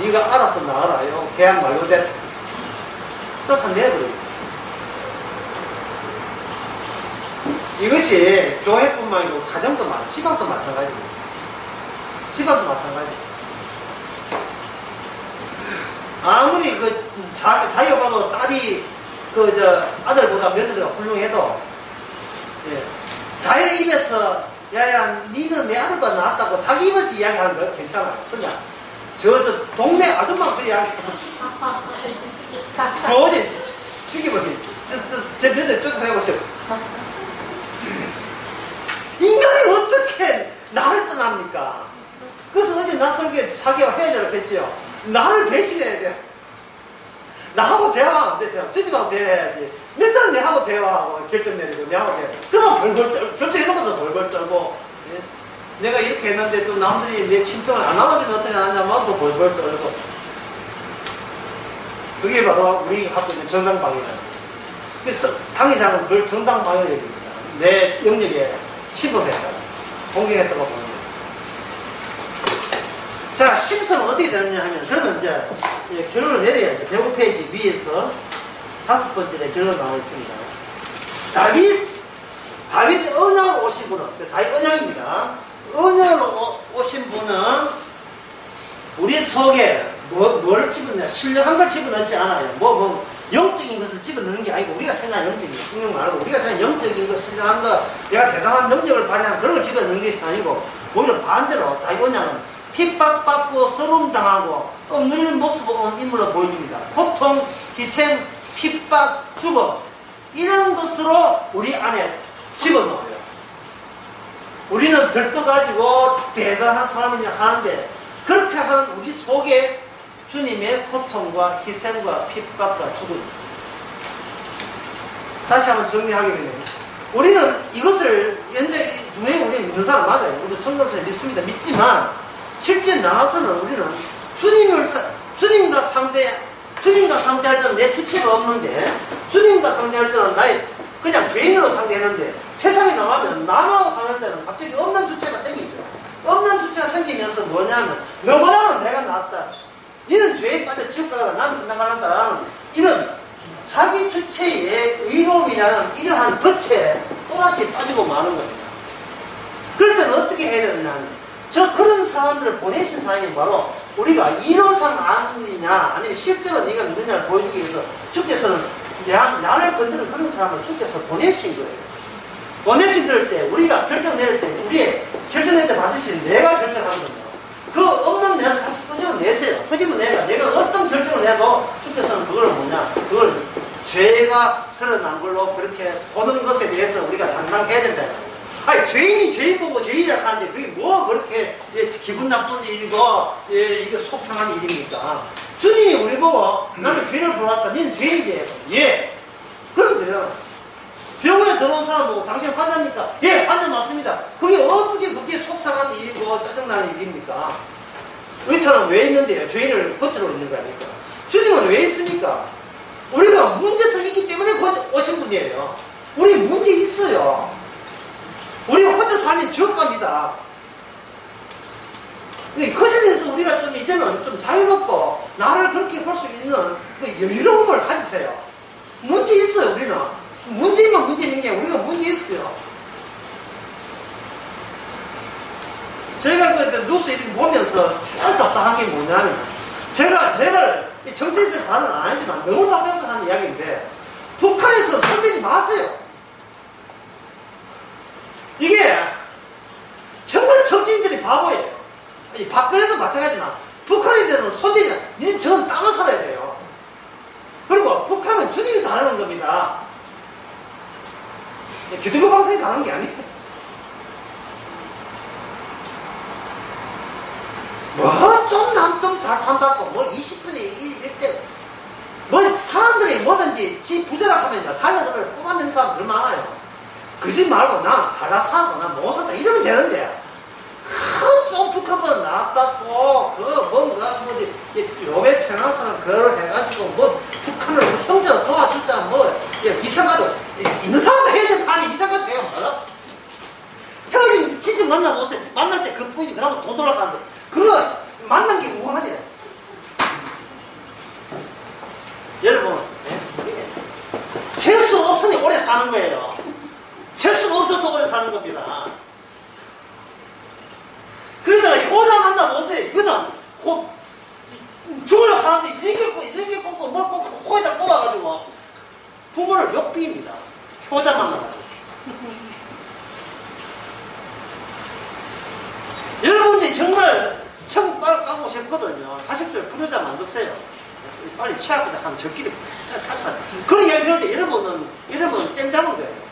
네가 알아서 나가라요. 계약 만료됐다. 쫓아내버려요. 이것이 교회뿐만 아니고 가정도 집안도 마찬가지입니다. 집안도 마찬가지입니다. 아무리 자기가 봐도 딸이 아들보다 며느리가 훌륭해도 자기 입에서 야야 니는 내 아들보다 낫다고 자기 입에서 이야기하는 거 괜찮아요. 그냥 저 동네 아줌마가 그 이야기하면 도저히 죽여버리지. 제 며느리 쫓아내보시오. 인간이 어떻게 나를 떠납니까? 그래서 어제 나 설교에 4개월 헤어져라 했죠. 나를 배신해야 돼. 나하고 대화하면 안 돼. 주님하고 대화해야지. 맨날 내하고 대화하고 결정 내리고 내하고 대화. 그만 벌벌 떨고 결정해놓고도 벌벌 떨고. 예? 내가 이렇게 했는데 또 남들이 내 신청을 안 알아주면 어떻게 하냐면 또 벌벌 떨고. 그게 바로 우리 하고 있는 정당방위라는 거예요. 그래서 당회장은 늘 정당방위를 얘기합니다. 내 영역에 침범했다. 공격했다고 보는 거예요. 자, 심성은 어떻게 되느냐 하면, 그러면 이제 결론을 내려야죠. 105페이지 위에서 5번째 결론 나와 있습니다. 다윗 언약으로 오신 분은, 다윗 언약입니다. 언약으로 오신 분은 우리 속에 뭐를 집어넣냐, 신령한 걸 집어넣지 않아요. 영적인 것을 집어넣는 게 아니고, 우리가 생각하는 영적인 것, 성경 말고, 우리가 생각하는 영적인 것, 신령한 것, 내가 대단한 능력을 발휘하는 그런 걸 집어넣는 게 아니고, 오히려 반대로 다윗 언약은 핍박받고 서름당하고 없는 모습을 온 인물로 보여줍니다. 고통, 희생, 핍박, 죽음, 이런 것으로 우리 안에 집어넣어요. 우리는 들떠가지고 대단한 사람이냐 하는데, 그렇게 하는 우리 속에 주님의 고통과 희생과 핍박과 죽음입니다. 다시 한번 정리하게 되면, 우리는 이것을 현재 분명히 우리 믿는 사람 맞아요. 우리 성경에서 믿습니다. 믿지만 실제 나와서는 우리는 주님과 상대할 때는 내 주체가 없는데, 주님과 상대할 때는 나의 그냥 죄인으로 상대했는데, 세상에 나가면 남하고 상대할 때는 갑자기 없는 주체가 생기죠. 없는 주체가 생기면서 뭐냐면, 너보다는 내가 낫다. 너는 죄에 빠져 지옥 가라. 나는 천당 갈란다. 이런 자기 주체의 의로움이라는 이러한 덫에 또다시 빠지고 마는 겁니다. 그럴 때는 어떻게 해야 되느냐 하면, 그런 사람들을 보내신 사람이 바로 우리가 이론상 아느냐 아니면 실제로 네가 믿느냐를 보여주기 위해서 주께서는 나를 건드는 그런 사람을 주께서 보내신 거예요. 보내신 그럴 때 우리가 결정 내릴 때, 우리의 결정 낼 때 반드시 내가 결정하는 겁니다. 그 없는 내가 다시 끄집어내세요. 끄집어내가 내가 어떤 결정을 내도 주께서는 그걸 그걸 죄가 드러난 걸로 그렇게 보는 것에 대해서 우리가 당당해야 된다. 아니, 죄인이 죄인 보고 죄인이라 하는데 그게 뭐 그렇게 기분 나쁜 일이고 이게 속상한 일입니까? 주님이 우리 보고 나는 죄인을 보았다. 너는 죄인이지? 예. 그러면 돼요. 병원에 들어온 사람 보고 당신 환자입니까? 예, 환자 맞습니다. 그게 어떻게 그게 속상한 일이고 짜증나는 일입니까? 의사는 왜 있는데요? 죄인을 거치러 있는 거 아닙니까? 주님은 왜 있습니까? 우리가 문제서 있기 때문에 오신 분이에요. 우리 문제 있어요. 우리가 혼자 살면 지옥 갑니다. 근데 그 점에서 우리가 좀 이제는 좀 자유롭고 나를 그렇게 볼 수 있는 그 여유로움을 가지세요. 문제 있어요, 우리는. 문제만 문제 있는 게 우리가 문제 있어요. 제가 그 뉴스 이렇게 보면서 제일 답답한 게 뭐냐면, 제가 정치적 발언은 안 하지만 너무 답답해서 하는 이야기인데, 북한에서 손대지 마세요. 이게 정말 정치인들이 바보예요. 박근혜도 마찬가지지만 북한에 대해서 손대지 마. 니는 저는 따로 살아야 돼요. 그리고 북한은 주님이 다루는 겁니다. 기독교 방송이 다루는 게 아니에요. 좀 잘 산다고 20분에 1대 사람들이 뭐든지 지 부자락하면 달러들을 뽑아낸 사람들 많아요. 그지 말고 나 잘 사고 나 못 산다 이러면 되는데, 좀 북한보다 낫다고 뭔가 요배 평화선을 그걸 해가지고 북한을 형제로 도와주자 이상 가지고 있는 사람도 헤어진 사람이 이상 가지고 해야 뭐라? 헤어진 진짜 만나보세요. 만날 때 그 부인이 그러면 돈 돌아가는데 그거 만난 게 우한이래. 여러분, 재수 없으니 오래 사는 거예요. 재수가 없어서 오래 사는 겁니다. 그러다가 효자 만나보세요. 이거는 죽으려고 하는데 이렇게 꽂고 뭘 꽂고 코에다 꼽아가지고 부모를 욕비입니다. 효자 만나봐요. 여러분들이 정말 천국 가고 싶거든요. 자식들 불효자 만드세요. 빨리 취하고자 하면 저끼리 하잖아요. 그런 이야기 들을 때 여러분은 땡 잡은 거예요.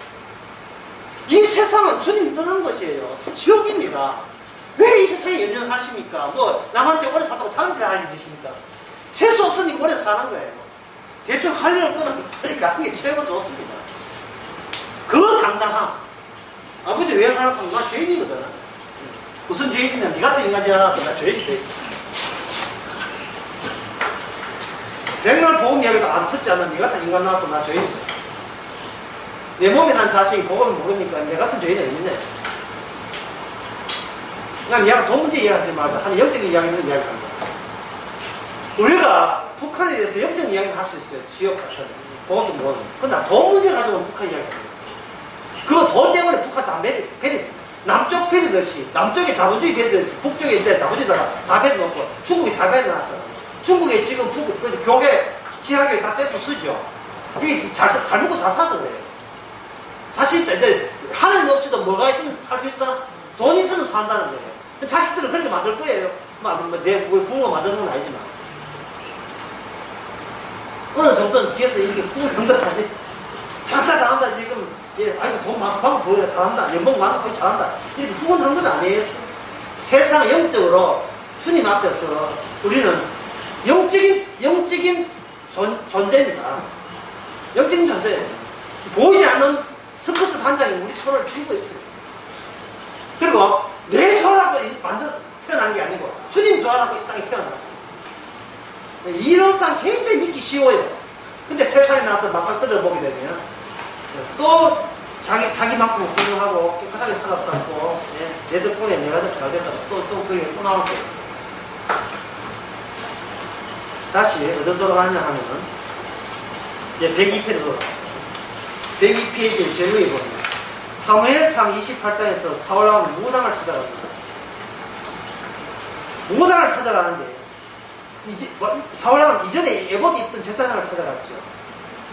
이 세상은 주님이 떠난 것이에요. 지옥입니다. 왜 이 세상에 연연하십니까? 남한테 오래 살다고 사는지 알려주십니까? 재수 없으니 오래 사는 거예요. 대충 할 일을 끊으면 빨리 가는 게 최고 좋습니다. 그 당당함. 아버지 왜 하나 하면 나 죄인이거든. 무슨 죄인이냐? 니 같은 인간이 알아서 나 죄인이지. 백날 보험 이야기도 안 듣지 않는 니 같은 인간 나와서 나 죄인이지. 내 몸에 난 자식이 보험을 모르니까 내 같은 죄인이 있네. 그냥 얘가 돈 문제 이야기하지 말고 한 영적인 이야기는 이야기합니다. 우리가 북한에 대해서 영적인 이야기를 할 수 있어요. 지역 같은 보험도 모르는. 근데 돈 문제 가지고는 북한 이야기합니다. 그거 돈 때문에 북한 다 배립. 남쪽 배리듯이 남쪽에 자본주의 배리듯이 북쪽에 이제 자본주의자가 다 배려놓고 중국이 다 배려놨잖아. 중국에 지금 교계 지하교회 다 떼고 쓰죠. 이게 잘 먹고 잘 사서 그래요. 자식 이제 하나님 없이도 뭐가 있으면 살 수 있다. 돈 있으면 산다는 거예요. 자식들은 그렇게 만들 거예요. 내 부모가 만드는 건 아니지만 어느 정도는 뒤에서 이렇게 후회한 것 같아요. 잘한다 지금. 예, 아이고 돈 많고 보여라 잘한다. 연봉 많고 잘한다. 이렇게 후원한 건 아니에요. 세상 영적으로 주님 앞에서 우리는 영적인 존재입니다. 영적인 존재예요. 보이지 않는 스커스 단장이 우리 손을 쥐고 있어요. 그리고 내 좋아라고 태어난 게 아니고 주님 좋아라고 이 땅에 태어났어요. 이론상 굉장히 믿기 쉬워요. 근데 세상에 나서 막상 들어보게 되면 또 자기만큼 훌륭하고 깨끗하게 살았다고 내 덕분에 내가 좀 잘됐다고 또 그게 또 나올 거예요. 다시 어디 돌아가냐 하면은 이제 102페이지 돌아가. 102페이지 제목에 보면 사무엘상 28장에서 사울왕은 무당을 찾아갑니다. 무당을 찾아가는데 사울왕은 이전에 에봇 입던 제사장을 찾아갔죠.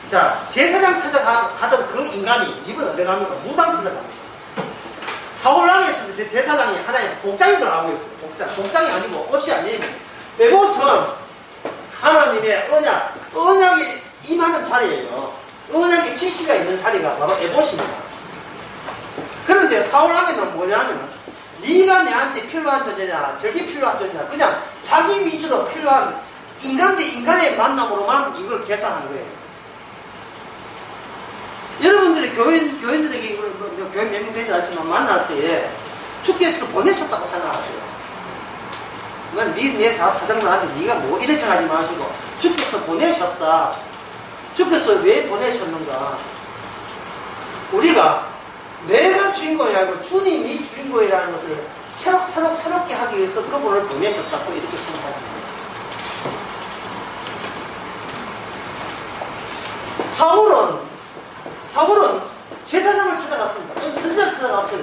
자, 제사장 찾아가던 그 인간이 이번 어디 갑니까? 무당 찾아갑니다. 사울왕에 있어서 제사장이 하나의 복장인 걸 알고 있어요. 복장이 아니고 옷이 아니에요. 에봇은 하나님의 언약이 임하는 자리예요. 언약의 지시가 있는 자리가 바로 에봇입니다. 그런데 사울왕에는 뭐냐면 네가 내한테 필요한 존재냐, 저게 필요한 존재냐, 그냥 자기 위주로 필요한 인간 대 인간의 만남으로만 이걸 계산한 거예요. 여러분들이 교인들에게 교회 몇 명 되지 않지만 만날 때에 주께서 보내셨다고 생각하세요. 내 사장 나한테 네가 뭐 이래 생각하지 마시고 주께서 보내셨다. 주께서 왜 보내셨는가? 우리가 내가 주인공이 아니고 주님이 주인공이라는 것을 새롭게 하기 위해서 그분을 보내셨다고 이렇게 생각하십니다. 사울은 제사장을 찾아갔습니다. 선지자를 찾아갔어요.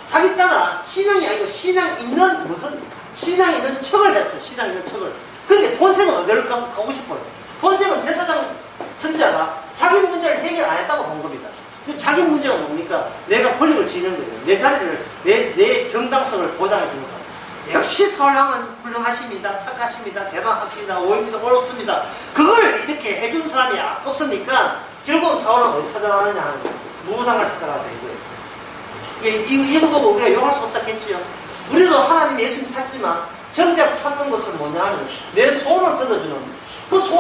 자기 따라 신앙이 아니고 신앙 있는 척을 했어요. 신앙 있는 척을. 근데 본색은 어디를 가고 싶어요? 본색은 제사장 선지자가 자기 문제를 해결 안 했다고 본 겁니다. 자기 문제가 뭡니까? 내가 권력을 지는 거예요. 내 자리를, 내 정당성을 보장해 주는 거예요. 역시 사울왕은 훌륭하십니다. 착하십니다. 대단하십니다. 오입니다. 옳습니다. 그걸 이렇게 해준 사람이 없으니까 결국 사울은 어디 찾아가느냐 하는 거예요. 무당을 찾아가야 되는 거예요. 이거 보고 우리가 욕할 수 없다 했죠. 우리도 하나님 예수님 찾지만 정작 찾는 것은 뭐냐 하면 내 소원을 들어주는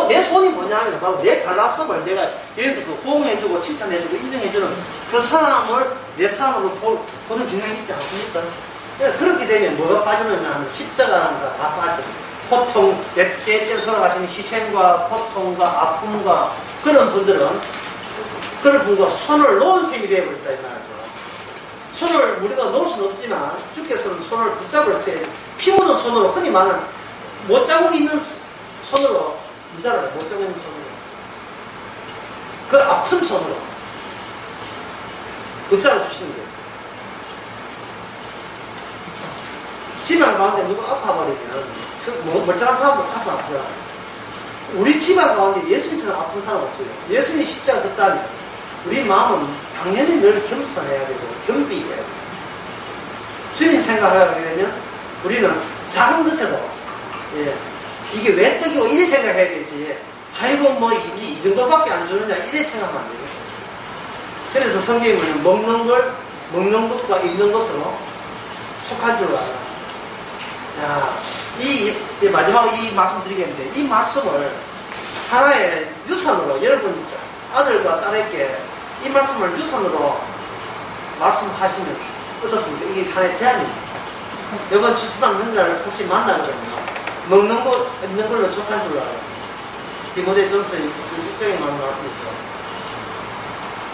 내 손이 뭐냐 하면 바로 내 잘났음을 내가 여기서 호응해주고 칭찬해주고 인정해주는 그 사람을 내 사람으로 보는 경향이 있지 않습니까? 그렇게 되면 뭐가 빠지느냐 하면 십자가가 다 빠져. 고통, 때때로 돌아가시는 희생과 고통과 아픔과 그런 분들과 손을 놓은 셈이 되어버렸다 이 말이죠. 손을 우리가 놓을 수는 없지만 주께서는 손을 붙잡을 때 피 묻은 손으로 흔히 말하는 못자국이 있는 손으로 문자를 못자국 있는 손으로 그 아픈 손으로 붙잡아 주시는 거예요. 집안 가운데 누가 아파버리면 멀쩡한 사람도 가슴 아프잖아요. 우리 집안 가운데 예수님처럼 아픈 사람 없어요. 예수님이 십자가 졌다면 우리 마음은 당연히 늘 겸손해야 되고 겸비해야 되고 주님 생각하게 되면 우리는 작은 것에도 이게 왜 떡이고 이래 생각해야 되지. 아이고 뭐 이 정도밖에 안 주느냐 이래 생각하면 안 되겠어요. 그래서 성경에 보면 먹는 것과 입는 것으로 축한 줄 알아. 야, 이제 마지막으로 이 말씀 드리겠는데, 이 말씀을 하나의 유산으로 여러분 아들과 딸에게 이 말씀을 유산으로 말씀하시면 어떻습니까? 이게 하나의 제안입니다. 이번 주수당 명자를 혹시 만나거든요. 먹는 거, 입는 걸로 족한 줄 알아요. 디모데전서 6장에 나왔습니다.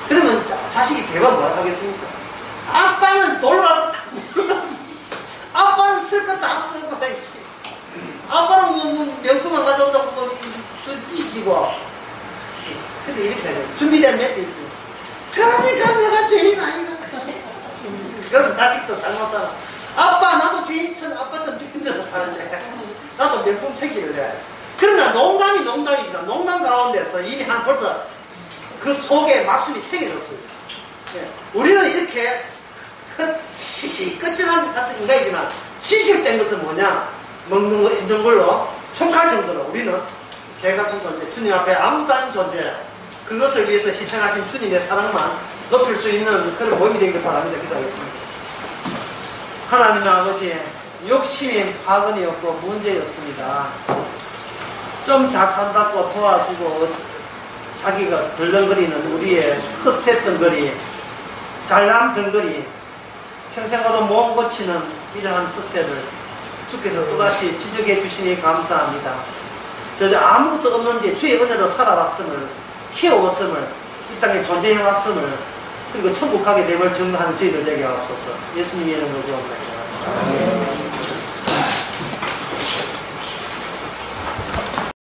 그러면 자식이 대박 뭐라 하겠습니까? 아빠는 놀러갈 거 다 먹는다. 아빠는 쓸 거 다 쓰는 거야. 아빠는 뭐 명품만 가져온다고 뭐 삐지고. 근데 이렇게 하죠. 준비된 몇 개 있어요. 그러니까 내가 죄인 아닌가. 그럼 자식도 잘못 살아. 아빠 나도 주인처럼 아빠처럼 주인대로 살래. 나도 명품 챙길래. 그러나 농담이 농담이지만 농담 가운데서 이미 한 벌써 그 속에 말씀이 새겨졌어요. 예. 우리는 이렇게 시시 끝질한 같은 인간이지만 시실된 것은 뭐냐? 먹는 거 입는 걸로 촉할 정도로 우리는 개 같은 존재, 주님 앞에 아무것도 아닌 존재, 그것을 위해서 희생하신 주님의 사랑만 높일 수 있는 그런 모임이 되기를 바랍니다. 기도하겠습니다. 하나님 아버지, 욕심이 파근이었고 문제였습니다. 좀 잘 산다고 도와주고 자기가 덜렁거리는 우리의 헛새 덩거리, 잘난 덩거리, 평생 가도 못 고치는 이러한 헛새를 주께서 또다시 지적해 주시니 감사합니다. 저 아무것도 없는지 주의 은혜로 살아왔음을, 키워왔음을, 이 땅에 존재해왔음을, 그리고 천국 가게 됨을 증거하는 저희들 되게 하옵소서. 예수님의 이름으로 기도합니다.